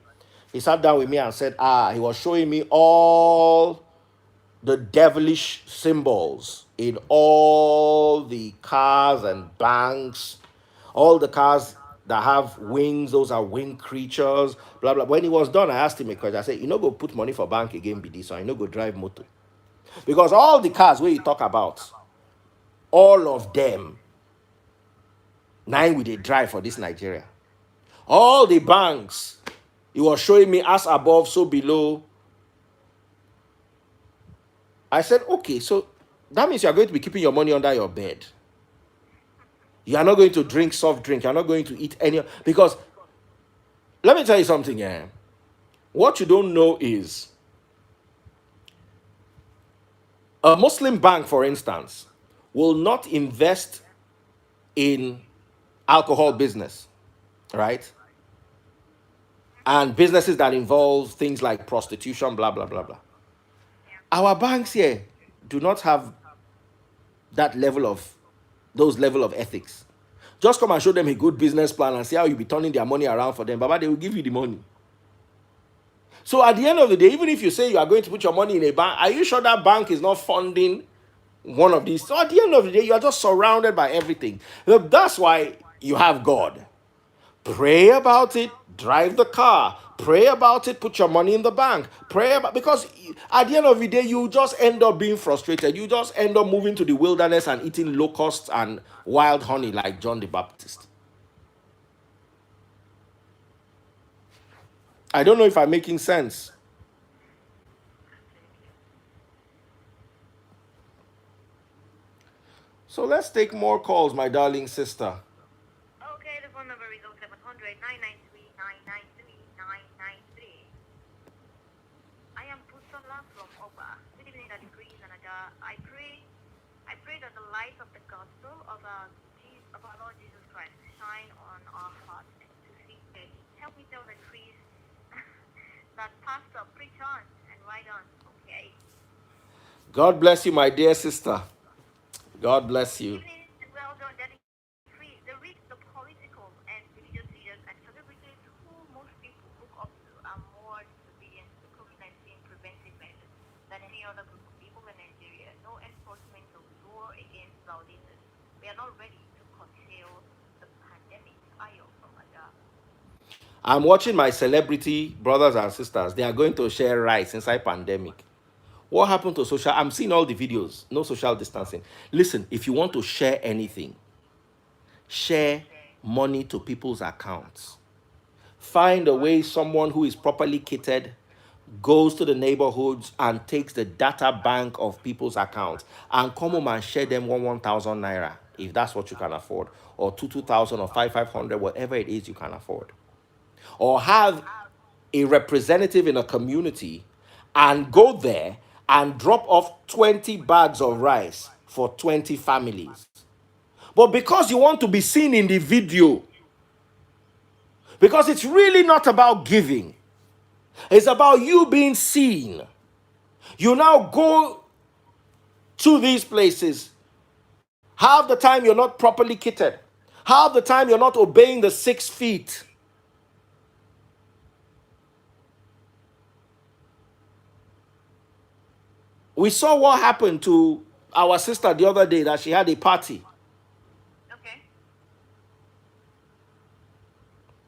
He sat down with me and said, he was showing me all the devilish symbols in all the cars and banks, all the cars that have wings, those are wing creatures, blah blah. When he was done, I asked him a question. I said, "You know, go put money for bank again, be this, or you know, go drive motor." Because all the cars where you talk about, all of them, nine we they drive for this Nigeria. All the banks, he was showing me as above, so below. I said, okay, so that means you are going to be keeping your money under your bed. You are not going to drink soft drink. You're not going to eat any. Because let me tell you something here. What you don't know is a Muslim bank, for instance, will not invest in alcohol business, right? And businesses that involve things like prostitution, blah, blah, blah, blah. Yeah. Our banks here do not have that level of those level of ethics. Just come and show them a good business plan and see how you'll be turning their money around for them. Baba, they will give you the money. So at the end of the day, even if you say you are going to put your money in a bank, are you sure that bank is not funding one of these? So at the end of the day, you are just surrounded by everything. That's why you have God. Pray about it, drive the car. Pray about it, put your money in the bank. Pray about because at the end of the day, you just end up being frustrated. You just end up moving to the wilderness and eating locusts and wild honey like John the Baptist. I don't know if I'm making sense. Absolutely. So let's take more calls, my darling sister. Okay, the phone number is 0700 993 993 993. I am Pusala from Oba. Good evening, Daddy Chris and Ada. I pray that the light of the gospel of our Lord Jesus Christ shine on our hearts and to see clearly. Help me tell the Chris that pastor preach on and write on. Okay. God bless you, my dear sister. God bless Good you. evening and well done, Daddy Chris. The rich, the political and religious leaders and celebrities who most people look up to are more disobedient to COVID-19 preventive measures than any other group of people in Nigeria. No enforcement of law against violations. We are not ready to curtail the pandemic. Ayo from Ada. I'm watching my celebrity brothers and sisters. They are going to share rice inside pandemic. What happened to social? I'm seeing all the videos. No social distancing. Listen, if you want to share anything, share money to people's accounts. Find a way someone who is properly kitted goes to the neighborhoods and takes the data bank of people's accounts and come home and share them 1,000 naira if that's what you can afford, or 2,000 or 500, whatever it is you can afford. Or have a representative in a community and go there and drop off 20 bags of rice for 20 families. But because you want to be seen in the video, Because it's really not about giving, it's about you being seen. You now go to these places. Half the time you're not properly kitted. Half the time you're not obeying the 6 feet. We saw what happened to our sister the other day that she had a party. Okay.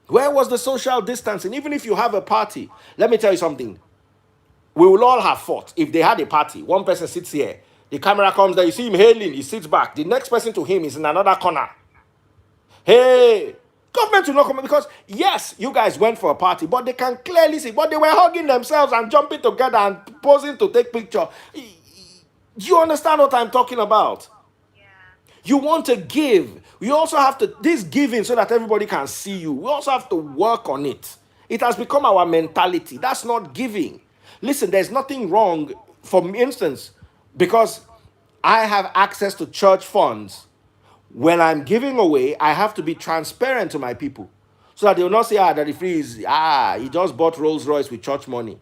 Where was the social distancing? Even if you have a party, let me tell you something. We will all have fought. If they had a party, one person sits here, the camera comes there, you see him hailing, he sits back. The next person to him is in another corner. Hey, government will not come because yes, you guys went for a party, but they can clearly see, but they were hugging themselves and jumping together and posing to take picture. Do you understand what I'm talking about? Yeah. You want to give. You also have to, this giving so that everybody can see you. We also have to work on it. It has become our mentality. That's not giving. Listen, there's nothing wrong, for instance, because I have access to church funds. When I'm giving away, I have to be transparent to my people so that they will not say, that the free is, he just bought Rolls Royce with church money.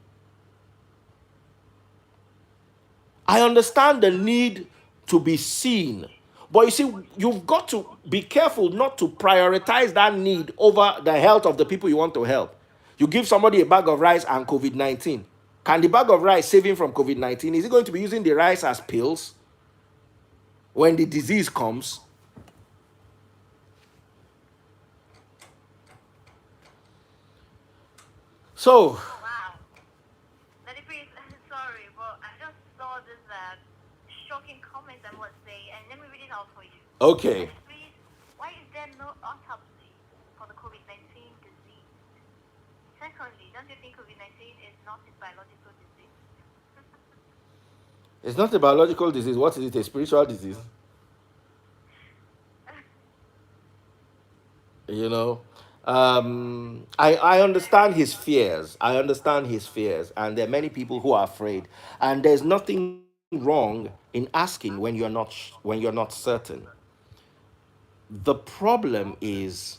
I understand the need to be seen. But you see, you've got to be careful not to prioritize that need over the health of the people you want to help. You give somebody a bag of rice and COVID 19. Can the bag of rice save him from COVID 19? Is he going to be using the rice as pills when the disease comes? So, Oh wow. Daddy Freeze, sorry, but I just saw this shocking comment I must say, and let me read it out for you. okay. Daddy Freeze, why is there no autopsy for the COVID-19 disease? Secondly, don't you think COVID-19 is not a biological disease? It's not a biological disease. What is it? A spiritual disease? You know, I understand his fears. I understand his fears, and there are many people who are afraid. And there's nothing wrong in asking when you're not certain. The problem is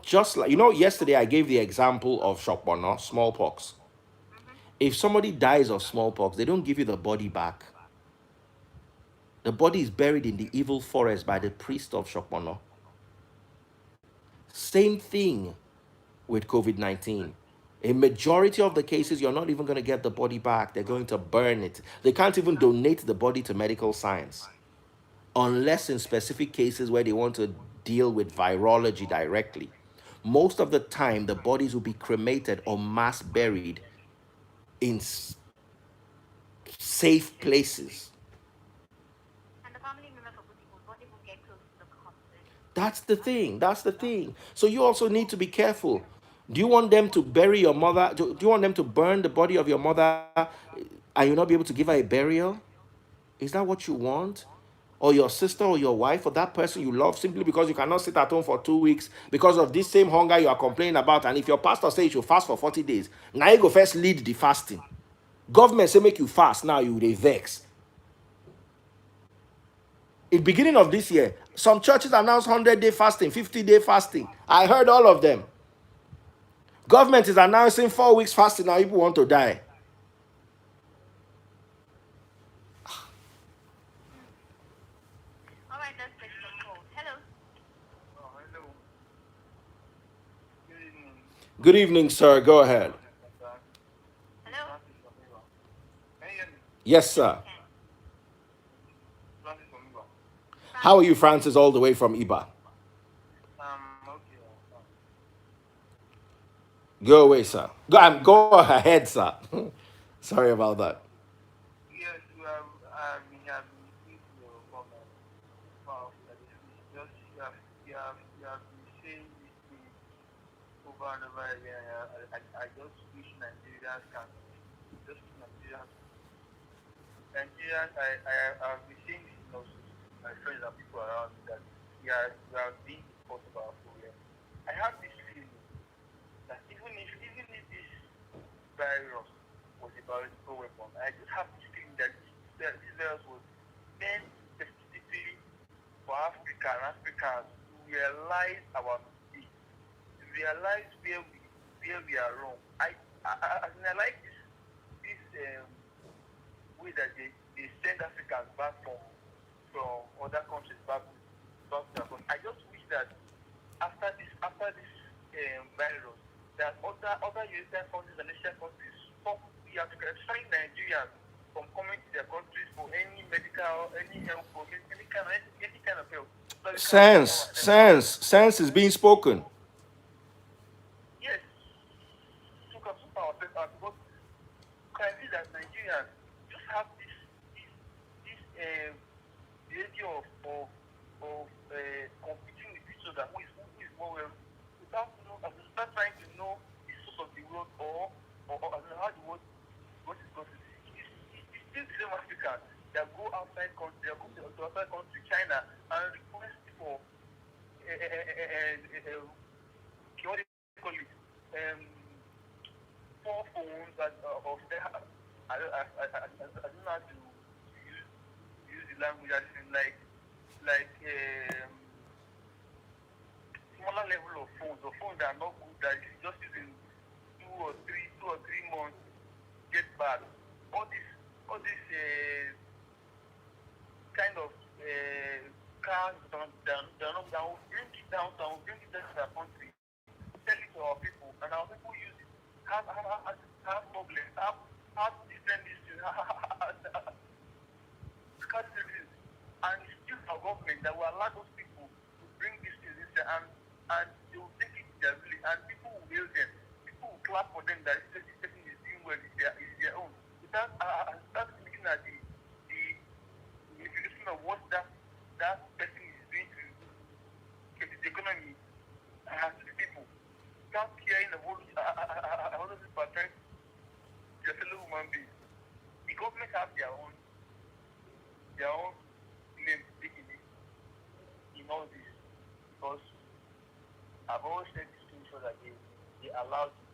just like, yesterday I gave the example of shopbono, smallpox. Mm-hmm. If somebody dies of smallpox, they don't give you the body back. The body is buried in the evil forest by the priest of shopbono. Same thing with COVID 19. A majority of the cases, you're not even going to get the body back. They're going to burn it. They can't even donate the body to medical science unless in specific cases where they want to deal with virology directly. Most of the time, the bodies will be cremated or mass buried in safe places. And the family members of those people don't even get close to the corpses. That's the thing. That's the thing. So you also need to be careful. Do you want them to bury your mother? Do you want them to burn the body of your mother and you'll not be able to give her a burial? Is that what you want? Or your sister or your wife or that person you love simply because you cannot sit at home for 2 weeks because of this same hunger you are complaining about? And if your pastor says you should fast for 40 days, now you go first lead the fasting. Government say make you fast, now you dey vex. In the beginning of this year, some churches announced 100-day fasting, 50-day fasting. I heard all of them. Government is announcing 4 weeks fasting. Now people want to die. All right, let's take some calls. Hello. Oh, hello. Good evening. Good evening, sir. Go ahead. Sir. This is Hello. Francis from Iba. Can you hear me? Yes, Yes, sir. we can. Francis from Iba. How are Francis. you, Francis, all the way from Iba? Okay. Go away, sir. Go ahead, sir. Sorry about that. Yes, we have received your comment. Wow, that is just you have been saying this thing over and over again. I just wish Nigerians can just Nigerians. Nigerians, have been saying this also to my friends and people around me that we are being taught about problem. I have this feeling that even if this virus was a biological weapon, I just have this feeling that this virus was meant specifically for Africa and Africans to realize our mistake realize where we are wrong. I like this way that they send Africans back from other countries back to their country. I just wish that after this virus, that other European countries and Asian countries stop the African, especially Nigerians, from coming to their countries for any medical, any help, for any kind of help, so we can solve Sense, ourselves. sense, sense is being spoken. Yes, to can solve ourselves out, because can see that Nigerians just have this the idea of competing with each other, who is more well, without without trying to know the source of the world, or how the world what is going to be. It's still the same Africans that go outside country, they go to outside country, China, and request for what do you call it? Four phones that of their I don't know how to use the language as in like smaller level of phones, or phones that are not good, that is just using 2 or 3 months get bad. All this kind of cars that will bring it down, bring it down to our country, sell it to our people, and our people use it, have problems, have different issues, scarcity, and it's still our government that will allow those people to bring these things in there, and they will take it to their village, and people will hail them, people will clap for them that this person is doing well, is their own. Without start looking at the implication of what that person is doing to the economy and to the people. Without caring of what other people are trying to fellow human beings. The government have their own name taking it in all this, because I've always said this thing so that they allowed it.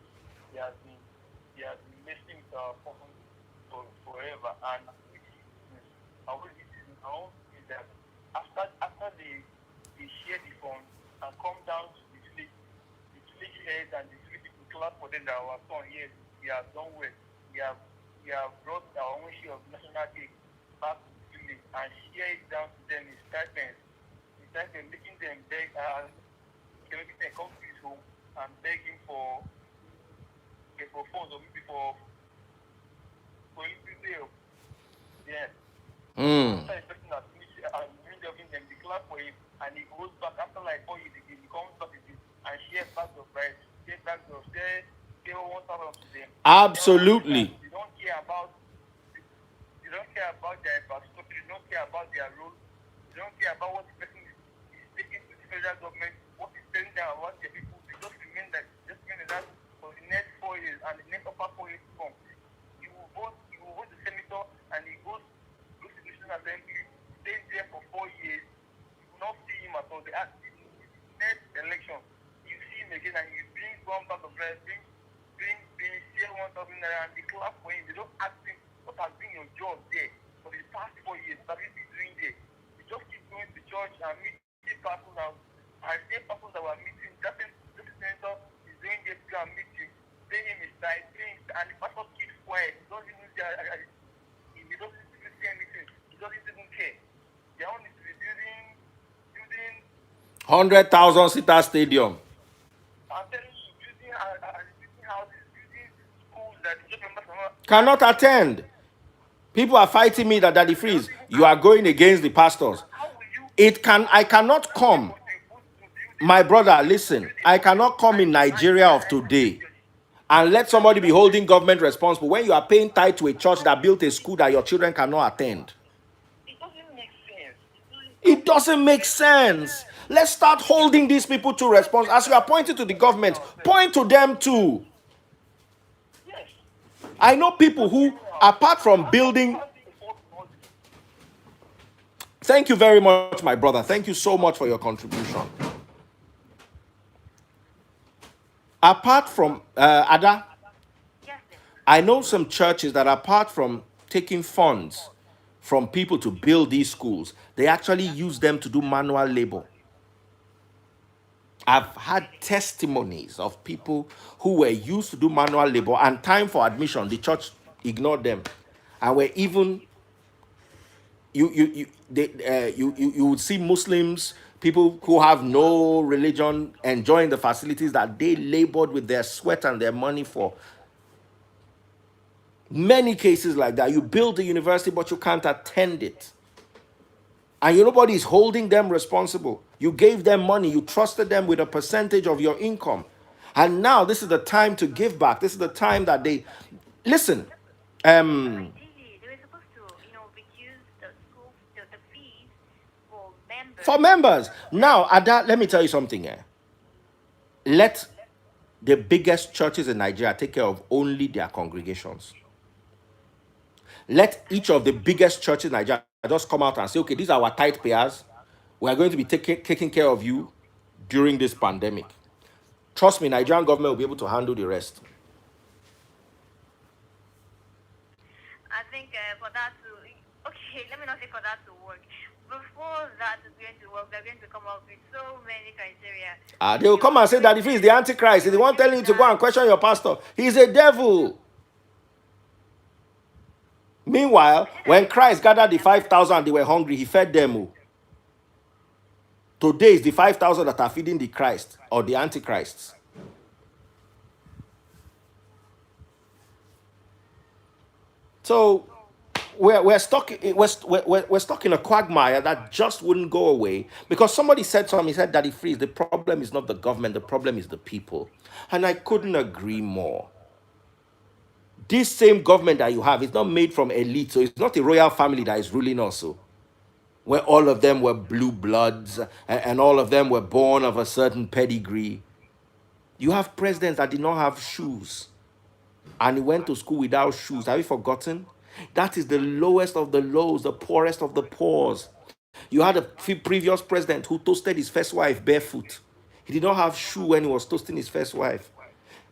They have been messing with our phone forever, and is that after they share the phone and come down to the village heads and the village people clap for them that our son, yes, we have done well. We have brought our own share of national day back to the village and share it down to them in stipends. In stipends, making them beg, making them come to his home and begging for phones, or maybe for help. Yeah. Mm. After a person has finished doing helping them, they clap for him, and he goes back after like 4 years again. He comes back again and shares bags of rice, shares bags of share 1,000 to them. They don't see that. Absolutely. They don't care about their infrastructure. They don't care about their role. They don't care about what the person is taking to the federal government, what is telling them about their people. They just remain that for the next 4 years, and the next upper 4 years to come. You will vote the senator, and he goes to the National Assembly, stays there for 4 years. You will not see him at all. The next election, you see him again, and you bring one bag of rice, bring share 1,000 naira, and they clap for him. They don't ask him what has been your job there for the past 4 years. What have you been doing there? You just keep going to church and meeting persons, and same persons that were meeting. That senator is doing there to go and meet him, pay him his tithe, and the pastor keeps quiet. He doesn't even say anything. He doesn't even care. Their own is to be building 100,000 seater stadium. I'm telling you, building houses, building schools that the church members Cannot attend. People are fighting me that Daddy they don't Freeze, even you are going against the pastors. how will you I cannot be come. able to build My brother, listen, I cannot come in Nigeria of today and let somebody be holding government responsible when you are paying tithe to a church that built a school that your children cannot attend. It doesn't make sense. It doesn't make sense. Let's start holding these people to response. As you are pointing to the government, point to them too. Yes. I know people who, apart from building, How do you afford all this? thank you very much, my brother. Thank you so much for your contribution. Apart from Ada, Yes, yes. I know some churches that apart from taking funds from people to build these schools, they actually use them to do manual labor. I've had testimonies of people who were used to do manual labor and time for admission. The church ignored them, and were even you would see Muslims, people who have no religion, enjoying the facilities that they labored with their sweat and their money for. Many cases like that. You build a university, but you can't attend it. And nobody is holding them responsible. You gave them money, you trusted them with a percentage of your income. And now this is the time to give back. This is the time that they listen. Ideally, they were supposed to, reduce the school, the fees for For members. members. Now, Ada, let me tell you something here. Let the biggest churches in Nigeria take care of only their congregations. Let each of the biggest churches in Nigeria just come out and say, okay, these are our tithe payers. We are going to be taking care of you during this pandemic. Trust me, Nigerian government will be able to handle the rest. I think for that to, okay, let me not say for that to work. Before that is going to work, they're going to come up with so many criteria. They will come and say that if he's the Antichrist, he's the one telling you to go and question your pastor. He's a devil. Meanwhile, when Christ gathered the 5,000, they were hungry, he fed them. Oh. Today is the 5,000 that are feeding the Christ or the Antichrists. So we're stuck in a quagmire that just wouldn't go away because somebody said something. He said, Daddy Freeze, the problem is not the government, the problem is the people. And I couldn't agree more. This same government that you have is not made from elite, so it's not a royal family that is ruling also, where all of them were blue bloods and all of them were born of a certain pedigree. You have presidents that did not have shoes and he went to school without shoes. Have you forgotten? That is the lowest of the lows, the poorest of the poors. You had a previous president who toasted his first wife barefoot. He did not have shoe when he was toasting his first wife.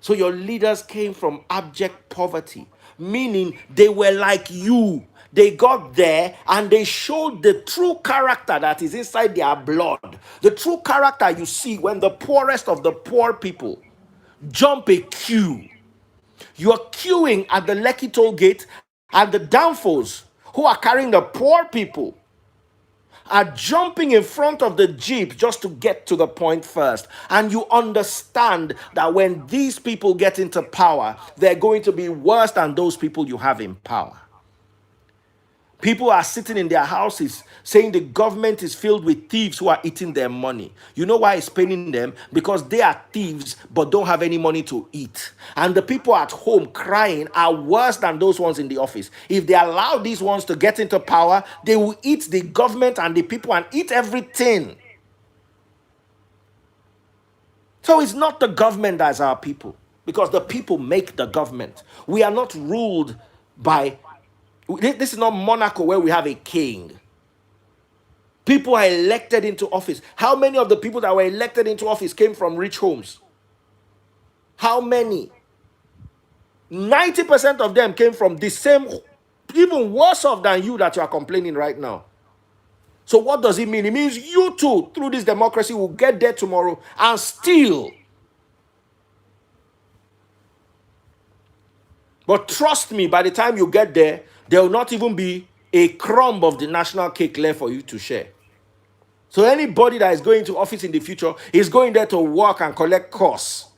So your leaders came from abject poverty, meaning they were like you. They got there and they showed the true character that is inside their blood. The true character you see when the poorest of the poor people jump a queue. You are queuing at the Lekki toll gate, and the downfalls who are carrying the poor people are jumping in front of the jeep just to get to the point first. And you understand that when these people get into power, they're going to be worse than those people you have in power. People are sitting in their houses saying the government is filled with thieves who are eating their money. You know why it's paining them? Because they are thieves but don't have any money to eat. And the people at home crying are worse than those ones in the office. If they allow these ones to get into power, they will eat the government and the people and eat everything. So it's not the government that's our people, because the people make the government. We are not ruled by. This is not Monaco where we have a king. People are elected into office. How many of the people that were elected into office came from rich homes? How many? 90% of them came from the same, even worse off than you that you are complaining right now. So what does it mean? It means you too, through this democracy, will get there tomorrow and steal. But trust me, by the time you get there, there will not even be a crumb of the national cake left for you to share. So anybody that is going to office in the future is going there to work and collect costs.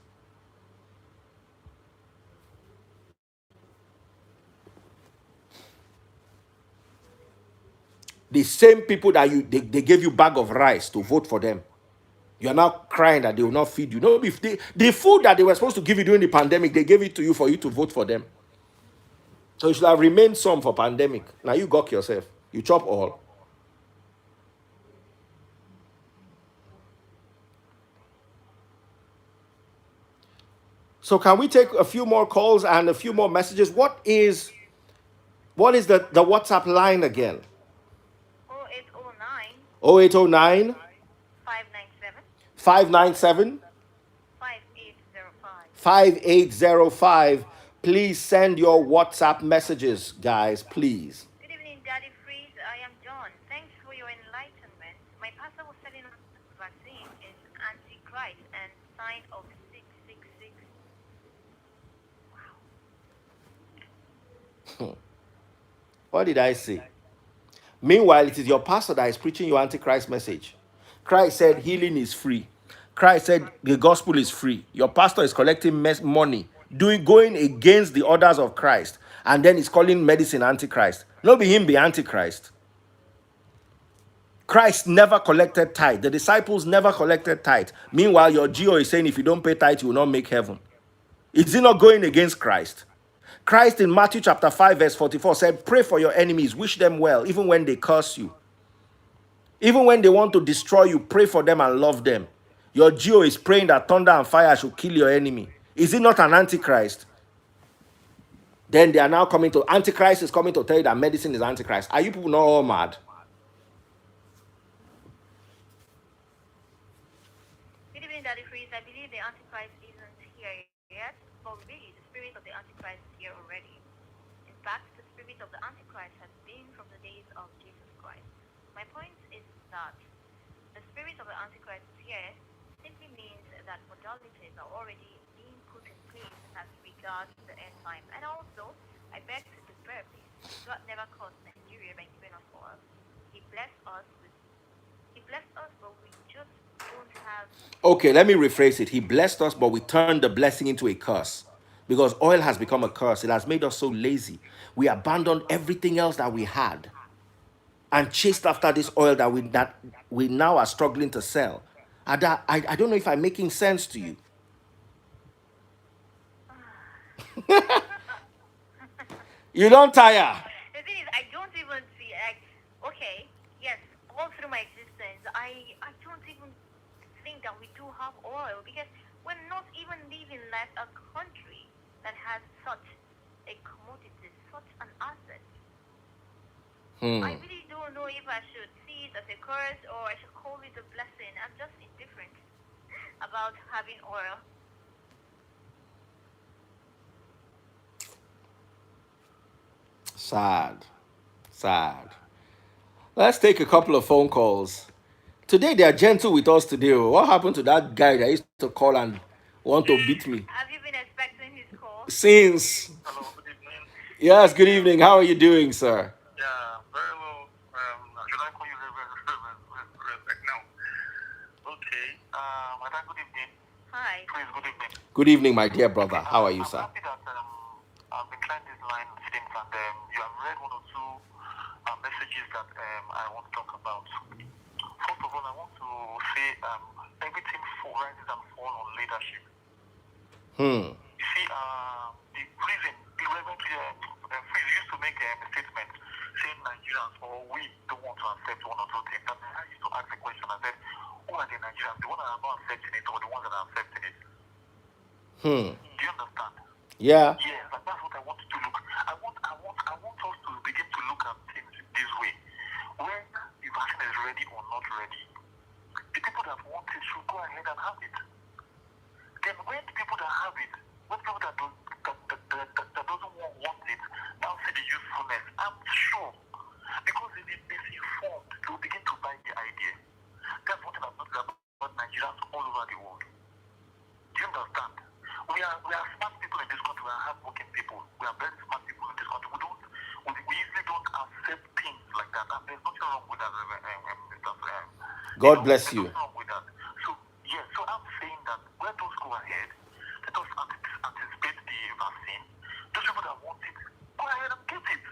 The same people that they gave you bag of rice to vote for them. You are now crying that they will not feed you. No, if the food that they were supposed to give you during the pandemic, they gave it to you for you to vote for them. So you should have remained some for pandemic. Now you gawk yourself. You chop all. So can we take a few more calls and a few more messages? What is the WhatsApp line again? 0809 0809 597 597 5805. 5805. Please send your WhatsApp messages, guys, please. Good evening, Daddy Freeze. I am John. Thanks for your enlightenment. My pastor was telling us that vaccine is antichrist. What did I say? Meanwhile, it is your pastor that is preaching your antichrist message. Christ said healing is free. Christ said the gospel is free. Your pastor is collecting money, going against the orders of Christ, and then he's calling medicine antichrist. No, be him be antichrist. Christ never collected tithe. The disciples never collected tithe. Meanwhile, your Geo is saying if you don't pay tithe, you will not make heaven. Is he not going against Christ? Christ in Matthew chapter 5, verse 44 said, pray for your enemies, wish them well, even when they curse you. Even when they want to destroy you, pray for them and love them. Your Geo is praying that thunder and fire should kill your enemy. Is it not an antichrist? Then they are now coming to, antichrist is coming to tell you that medicine is antichrist. Are you people not all mad? Good evening, Daddy Freeze. I believe the Antichrist isn't here yet, but really, the spirit of the Antichrist is here already. In fact, the spirit of the Antichrist has been from the days of Jesus Christ. My point is that the spirit of the Antichrist is here simply means that modalities are already being put in place as regards the end time. And also, I beg to differ, please. God never caused Nigeria by giving us oil. He blessed us, but we just don't have. Okay, let me rephrase it. He blessed us, but we turned the blessing into a curse. Because oil has become a curse. It has made us so lazy. We abandoned everything else that we had and chased after this oil that we now are struggling to sell. I don't know if I'm making sense to you. You don't tire. The thing is, I don't even see, like, okay, yes, all through my existence, I don't even think that we do have oil because we're not even living like a country that has such a commodity, such an asset. I really don't know if I should see it as a curse or I should call it a blessing. I'm just indifferent about having oil. Sad. Let's take a couple of phone calls. Today they are gentle with us today. What happened to that guy that used to call and want to beat me? Have you been expecting his call? Since. Hello, good evening. Yes, good evening. How are you doing, sir? Yeah, very well. Should I call you right now? Okay. Madam, good evening. Hi. Please, good evening. Good evening, my dear brother. How are you, sir? I'm happy that I've been trying this line since, and you have read one or two messages that I want to talk about. First of all, I want to say everything rises and falls on leadership. You see, the reason the Reverend Freeze used to make a statement saying Nigerians or we don't want to accept one or two things. And I used to ask the question, I said, who are the Nigerians? The ones that are not accepting it or the ones that are accepting it? Do you understand? Yeah. Yes, and that's what I want to look. I want us to begin to look at things this way. When the vaccine is ready or not ready, the people that want it should go ahead and have it. Then when the people that have it, when people that doesn't want it, now see the usefulness, I'm sure, because if it is informed, they will begin to buy the idea. That's what I'm talking about Nigerians all over the world. Do you understand? We are smart people in this country. We are hardworking people. We are very smart people in this country. We easily don't accept things like that. And there's nothing wrong with that. God bless you. There's nothing wrong with that. So, yeah, so I'm saying that let us go ahead. Let us anticipate the vaccine. Those people that want it, go ahead and get it.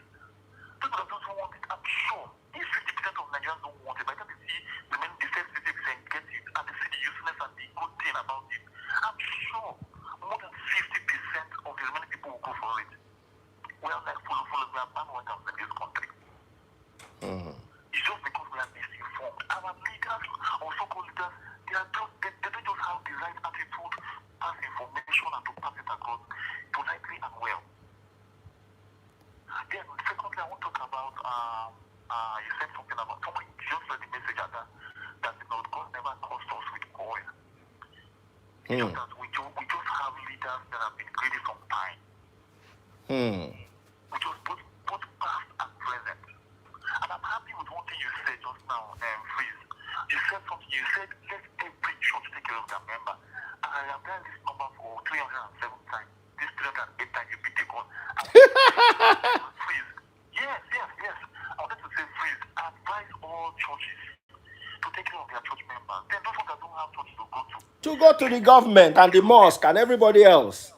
People that don't want it, I'm sure. If 50% of Nigerians don't want it, by the time they see the same 50% get it, and they see the uselessness and the good thing about it, I'm sure more than 50% of the remaining people will go for it. We are like full, we are bandwagons in this country. It's just because we are misinformed. Our leaders, or so-called leaders, they don't just have the right attitude, pass information, and to pass it across politely and well. Then, secondly, I want to talk about, you said something about, someone just read the message that God never caused us with oil. Just that we just have leaders that have been greedy from time. We just both past and present. And I'm happy with one thing you said just now, Freeze. You said something, you said let every church take care of their member. And I have done this number for 307 times. This 308 times you beat the God. go to the government and the mosque and everybody else.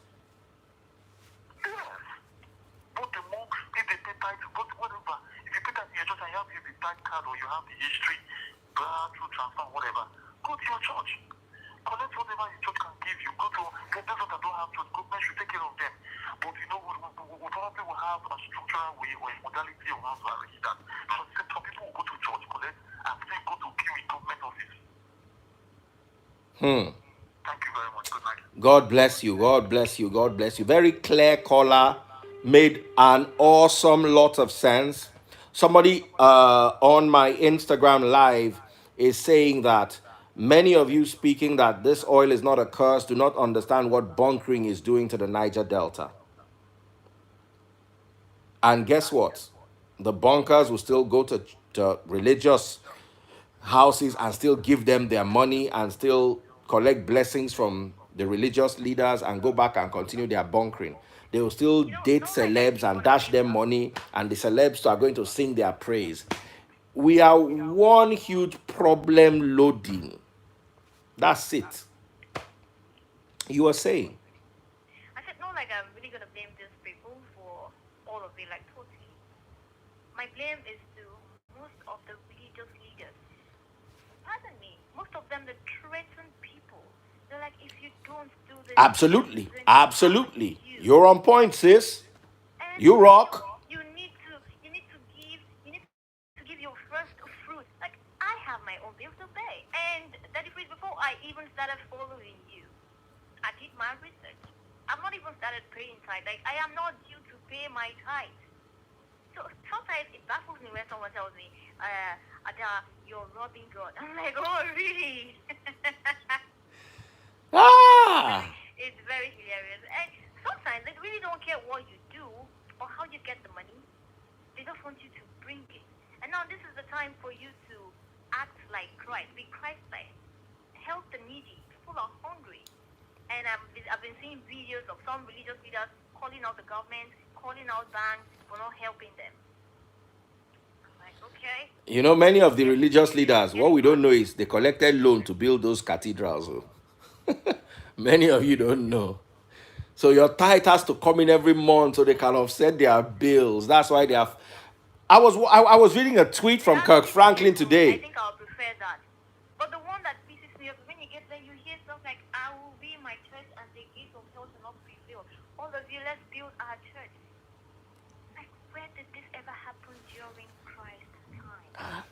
Yes. Both the monks, if they pay tithe, both whatever. If you pay tithe in your church and you have the tithe card or you have the history, through transfer, whatever, go to your church. Collect whatever your church can give you. Go to those that don't have church. Government should take care of them. But you know, we probably will have a structural way or a modality of how to arrange that. So some people will go to church, collect, and still go to queue in government office. Hmm. Thank you very much. Good night. God bless you. God bless you. God bless you. Very clear caller, made an awesome lot of sense. Somebody on my Instagram live is saying that many of you speaking that this oil is not a curse do not understand what bunkering is doing to the Niger Delta. And guess what? The bunkers will still go to religious houses and still give them their money and still collect blessings from the religious leaders and go back and continue their bunkering. They will still date Don't let them celebs and dash demonize them us. money, and the celebs are going to sing their praise. We are one huge problem loading. That's it. You were saying? I said, no, like, I'm really going to blame these people for all of it, like, totally. My blame is to most of the religious leaders. Pardon me, most of them that threaten people. They're like, if you don't do this, this is Absolutely. going to happen to Absolutely. you. You're on point, sis. And You rock. you need to give your first fruit. Like, I have my own bills to pay. And that is before I even started following you, I did my research. I've not even started paying tithe. Like, I am not due to pay my tithe. So sometimes it baffles me when someone tells me, Ada, you're robbing God. I'm like, oh, really? Ah. It's very hilarious. And sometimes they really don't care what you do or how you get the money. They just want you to bring it. And now this is the time for you to act like Christ, be Christ-like. Help the needy. People are hungry. And I've been seeing videos of some religious leaders calling out the government, calling out banks for not helping them. I'm like, okay. You know, many of the religious It's leaders, what getting we don't know funny. is they collected loan to build those cathedrals. Oh. Many of you don't know. So your tithe has to come in every month so they can offset their bills. That's why they have. I was reading a tweet They from have Kirk money to Franklin give to me. I today. think I'll prefer that. But the one that pisses me off is when you get there, you hear stuff like, I will be in my church and the gates of hell shall not prevail. All of you, let's build our church. Like, where did this ever happen during Christ's time?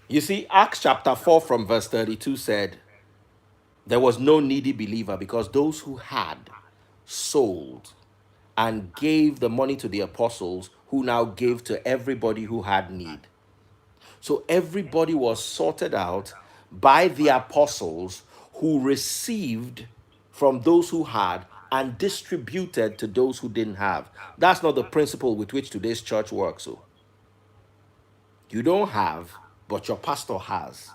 You see, Acts chapter 4 from verse 32 said, there was no needy believer because those who had sold and gave the money to the apostles, who now gave to everybody who had need. So everybody was sorted out by the apostles who received from those who had and distributed to those who didn't have. That's not the principle with which today's church works. So you don't have, but your pastor has.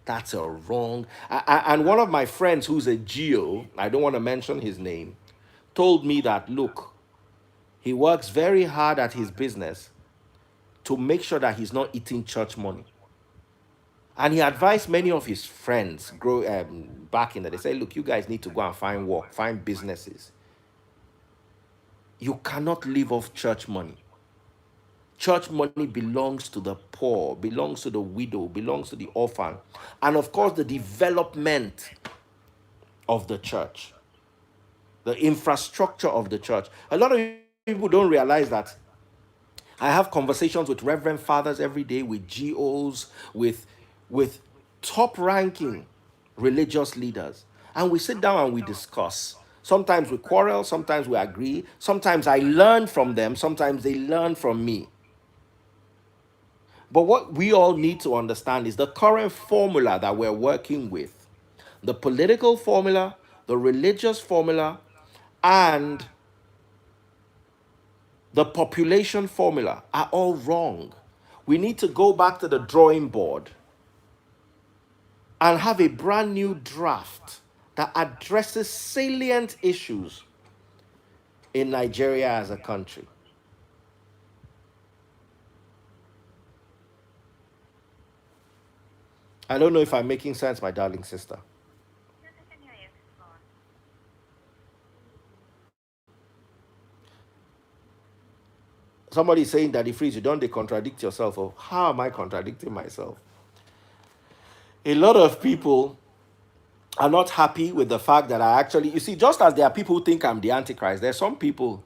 That's a wrong. And one of my friends who's a geo, I don't want to mention his name, told me that, look, he works very hard at his business to make sure that he's not eating church money. And he advised many of his friends back in the day, say, look, you guys need to go and find work, find businesses. You cannot live off church money. Church money belongs to the poor, belongs to the widow, belongs to the orphan, and of course, the development of the church, the infrastructure of the church. A lot of people don't realize that. I have conversations with reverend fathers every day, with GOs, with top ranking religious leaders. And we sit down and we discuss. Sometimes we quarrel, sometimes we agree, sometimes I learn from them, sometimes they learn from me. But what we all need to understand is the current formula that we're working with, the political formula, the religious formula, and the population formula are all wrong. We need to go back to the drawing board and have a brand new draft that addresses salient issues in Nigeria as a country. I don't know if I'm making sense, my darling sister. Somebody is saying that Freeze, you don't they contradict yourself. Or how am I contradicting myself? A lot of people are not happy with the fact that I actually, you see, just as there are people who think I'm the Antichrist, there's some people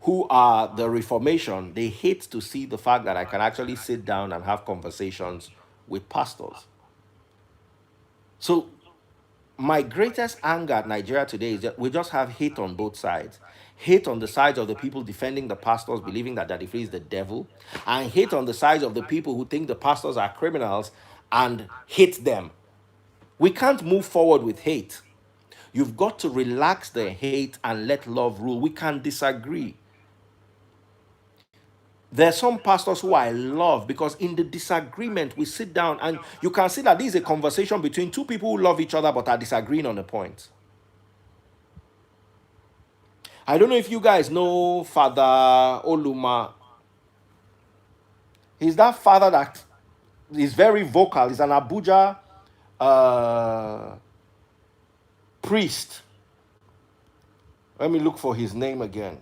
who are the Reformation. They hate to see the fact that I can actually sit down and have conversations with pastors. So my greatest anger at Nigeria today is that we just have hate on both sides. Hate on the sides of the people defending the pastors, believing that Daddy Free is the devil, and hate on the sides of the people who think the pastors are criminals and hate them. We can't move forward with hate. You've got to relax the hate and let love rule. We can disagree. There's some pastors who I love because in the disagreement, we sit down and you can see that this is a conversation between two people who love each other but are disagreeing on a point. I don't know if you guys know Father Oluma. He's that father that is very vocal. He's an Abuja priest. Let me look for his name again.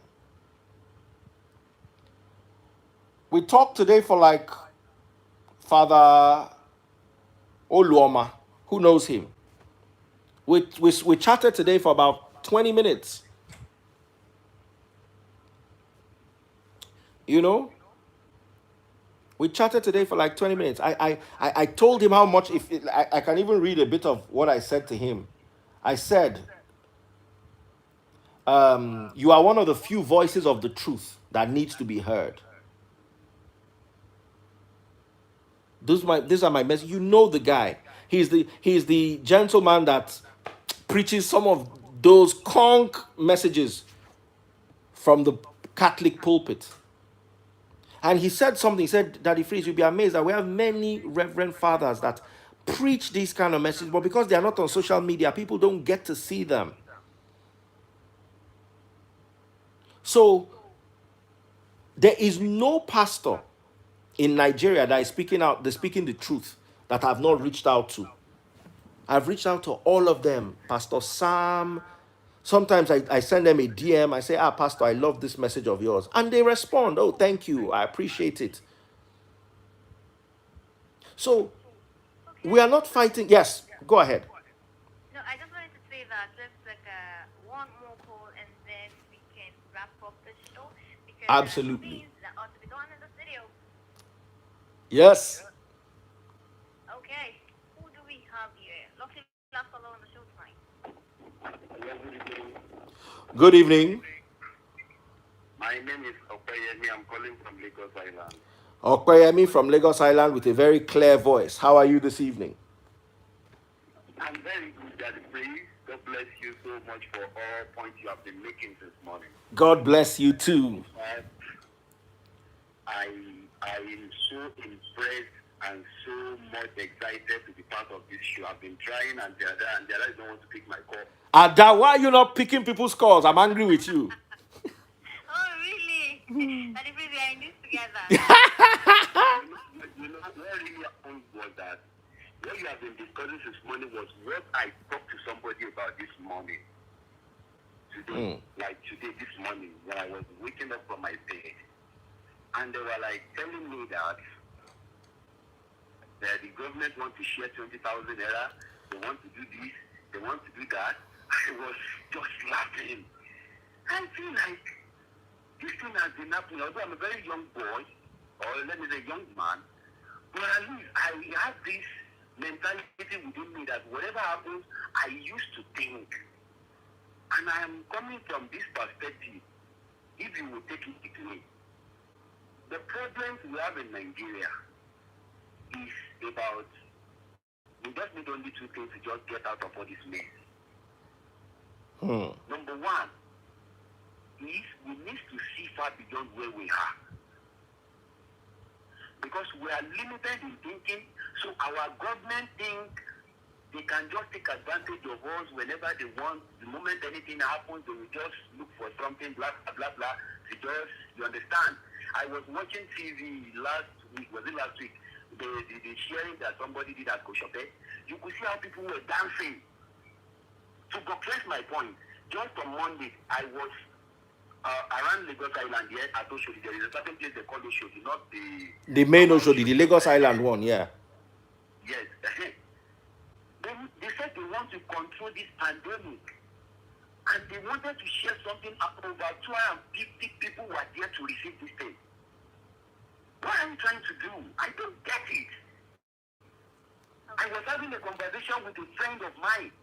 We talked today for like Father Oluoma. Who knows him? We chatted today for about 20 minutes. You know? We chatted today for like 20 minutes. I told him how much, if it, I can even read a bit of what I said to him. I said, you are one of the few voices of the truth that needs to be heard. These are my message. You know the guy. He's the gentleman that preaches some of those conk messages from the Catholic pulpit. And he said something. He said, Daddy Freeze, you'll be amazed that we have many reverend fathers that preach these kind of messages, but because they are not on social media, people don't get to see them. So there is no pastor in Nigeria that is speaking the truth that I've not reached out to. I've reached out to all of them. Pastor Sam. Sometimes I send them a DM. I say, Pastor, I love this message of yours. And they respond, oh, thank you. I appreciate it. So we are not fighting. Yes, go ahead. No, I just wanted to say that let's like one more call and then we can wrap up the show because Absolutely. things that ought to be done in the studio. Yes. Okay, who do we have here? Lucky last follow on the show tonight. Good evening. My name is Opeyemi. I'm calling from Lagos Island. Opeyemi from Lagos Island with a very clear voice. How are you this evening? I'm very good, Daddy Freeze. God bless you so much for all points you have been making this morning. God bless you too. I am so impressed and so much excited to be part of this show. I've been trying and the other don't want to pick my call. Ada, why are you not picking people's calls? I'm angry with you. Oh, really? Daddy Freeze, we are in this together. You know, what really happened was that what you have been discussing this morning was what I talked to somebody about this morning. Today, like today, this morning, when I was waking up from my bed. And they were like telling me that the government want to share 20,000 naira, they want to do this, they want to do that. I was just laughing. I feel like this thing has been happening. Although I'm a very young boy, or let me say young man, but at least I have this mentality within me that whatever happens, I used to think. And I am coming from this perspective, if you will take it to me. The problems we have in Nigeria is about, we just need only two things to just get out of all this mess. Number one is we need to see far beyond where we are. Because we are limited in thinking, so our government think they can just take advantage of us whenever they want. The moment anything happens, they will just look for something, blah, blah, blah, blah. You understand? I was watching TV last week, was it last week? The sharing that somebody did at Koshope. You could see how people were dancing. To conclude my point, just on Monday, I was around Lagos Island here at Oshodi, there is a certain place they call Oshodi, not the The main normal Oshodi, the Oshodi. Lagos Island one, yeah. Yes. They said they want to control this pandemic. And they wanted to share something up over 250 people were there to receive this thing. What are you trying to do? I don't get it. I was having a conversation with a friend of mine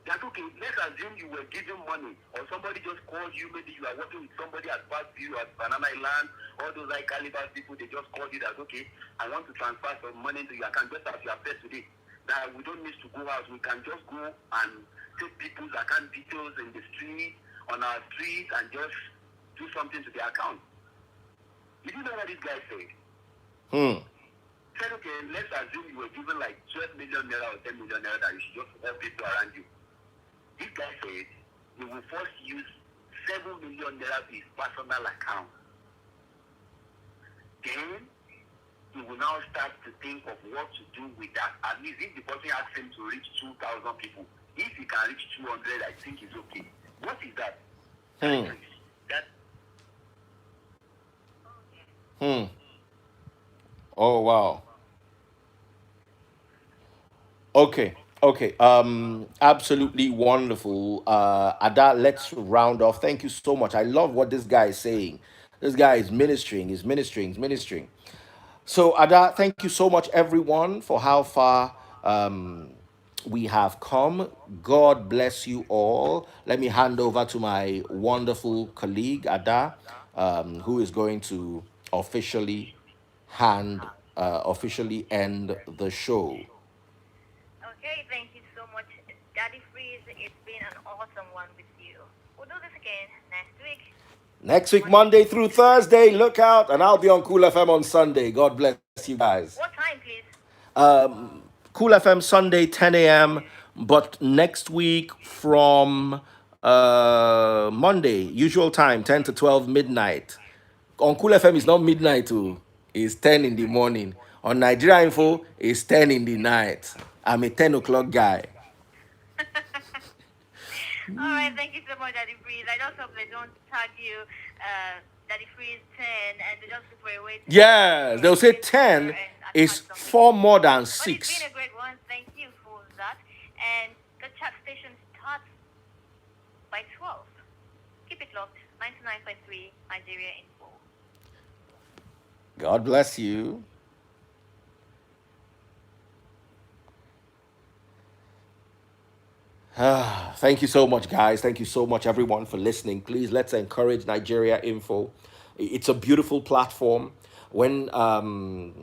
that, okay, let's assume you were giving money or somebody just called you, maybe you are working with somebody at Past View, at Banana Island, all those high caliber people, they just called you that, okay, I want to transfer some money to your account just as you have said today. That we don't need to go out, we can just go and take people's account details in the street, on our street, and just do something to their account. Did you know what this guy said? Said, okay, let's assume you were given like 12 million naira or 10 million naira that you should just help people around you. This guy said he will first use 7 million naira to his personal account. Then he will now start to think of what to do with that. At least if the person asks him to reach 2,000 people, if he can reach 200, I think it's okay. What is that? That. Oh wow. Okay. Okay. Absolutely wonderful. Ada, let's round off. Thank you so much. I love what this guy is saying. This guy is ministering, is ministering, is ministering. So, Ada, thank you so much, everyone, for how far we have come. God bless you all. Let me hand over to my wonderful colleague, Ada, who is going to officially officially end the show. Okay, thank you so much, Daddy Freeze. It's been an awesome one with you. We'll do this again next week. Next week, Monday Monday through through Thursday. Thursday, look out, and I'll be on Cool FM on Sunday. God bless you guys. What time, please? Cool FM Sunday 10 a.m. But next week from Monday, usual time 10 to 12 midnight. On Cool FM is not midnight too. It's 10 in the morning. On Nigeria Info, it's 10 in the night. I'm a 10 o'clock guy. All right, thank you so much, Daddy Freeze. I just hope they don't tag you, Daddy Freeze 10, and they just look for a way to Yeah, they'll say take over 10 and is attack something. 4 more than But it's been 6. a great one. Thank you for that. And the chat station starts by 12. Keep it locked. 99.3 Nigeria Info. God bless you. Thank you so much, guys. Thank you so much, everyone, for listening. Please let's encourage Nigeria Info. It's a beautiful platform. When the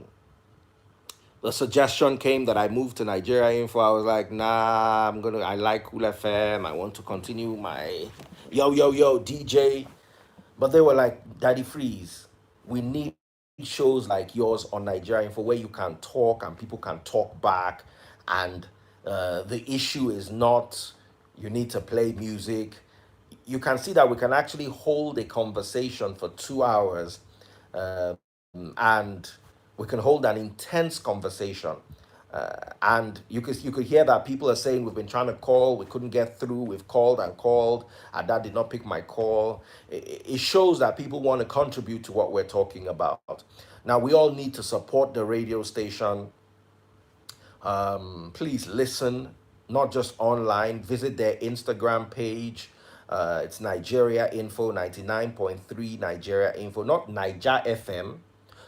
suggestion came that I move to Nigeria Info, I was like, nah, I like Cool FM. I want to continue my yo DJ. But they were like, Daddy Freeze, we need shows like yours on Nigeria Info where you can talk and people can talk back. And the issue is not you need to play music. You can see that we can actually hold a conversation for 2 hours, and we can hold an intense conversation. And you could hear that people are saying we've been trying to call, we couldn't get through, we've called and called, and that did not pick my call. It shows that people want to contribute to what we're talking about. Now we all need to support the radio station. Please listen, not just online. Visit their Instagram page. It's Nigeria Info 99.3 Nigeria Info, not Niger FM,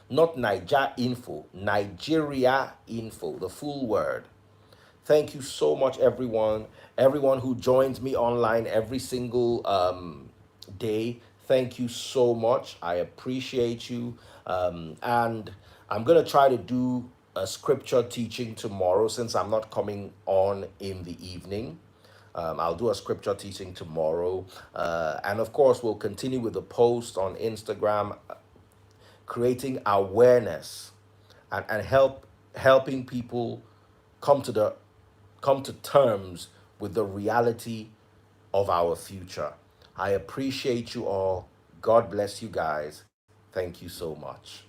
not Niger Info, Nigeria Info, the full word. Thank you so much, everyone who joins me online every single day. Thank you so much. I appreciate you. And I'm going to try to do a scripture teaching tomorrow since I'm not coming on in the evening. I'll do a scripture teaching tomorrow. And of course, we'll continue with the post on Instagram, creating awareness and helping people come to the come to terms with the reality of our future. I appreciate you all. God bless you guys. Thank you so much.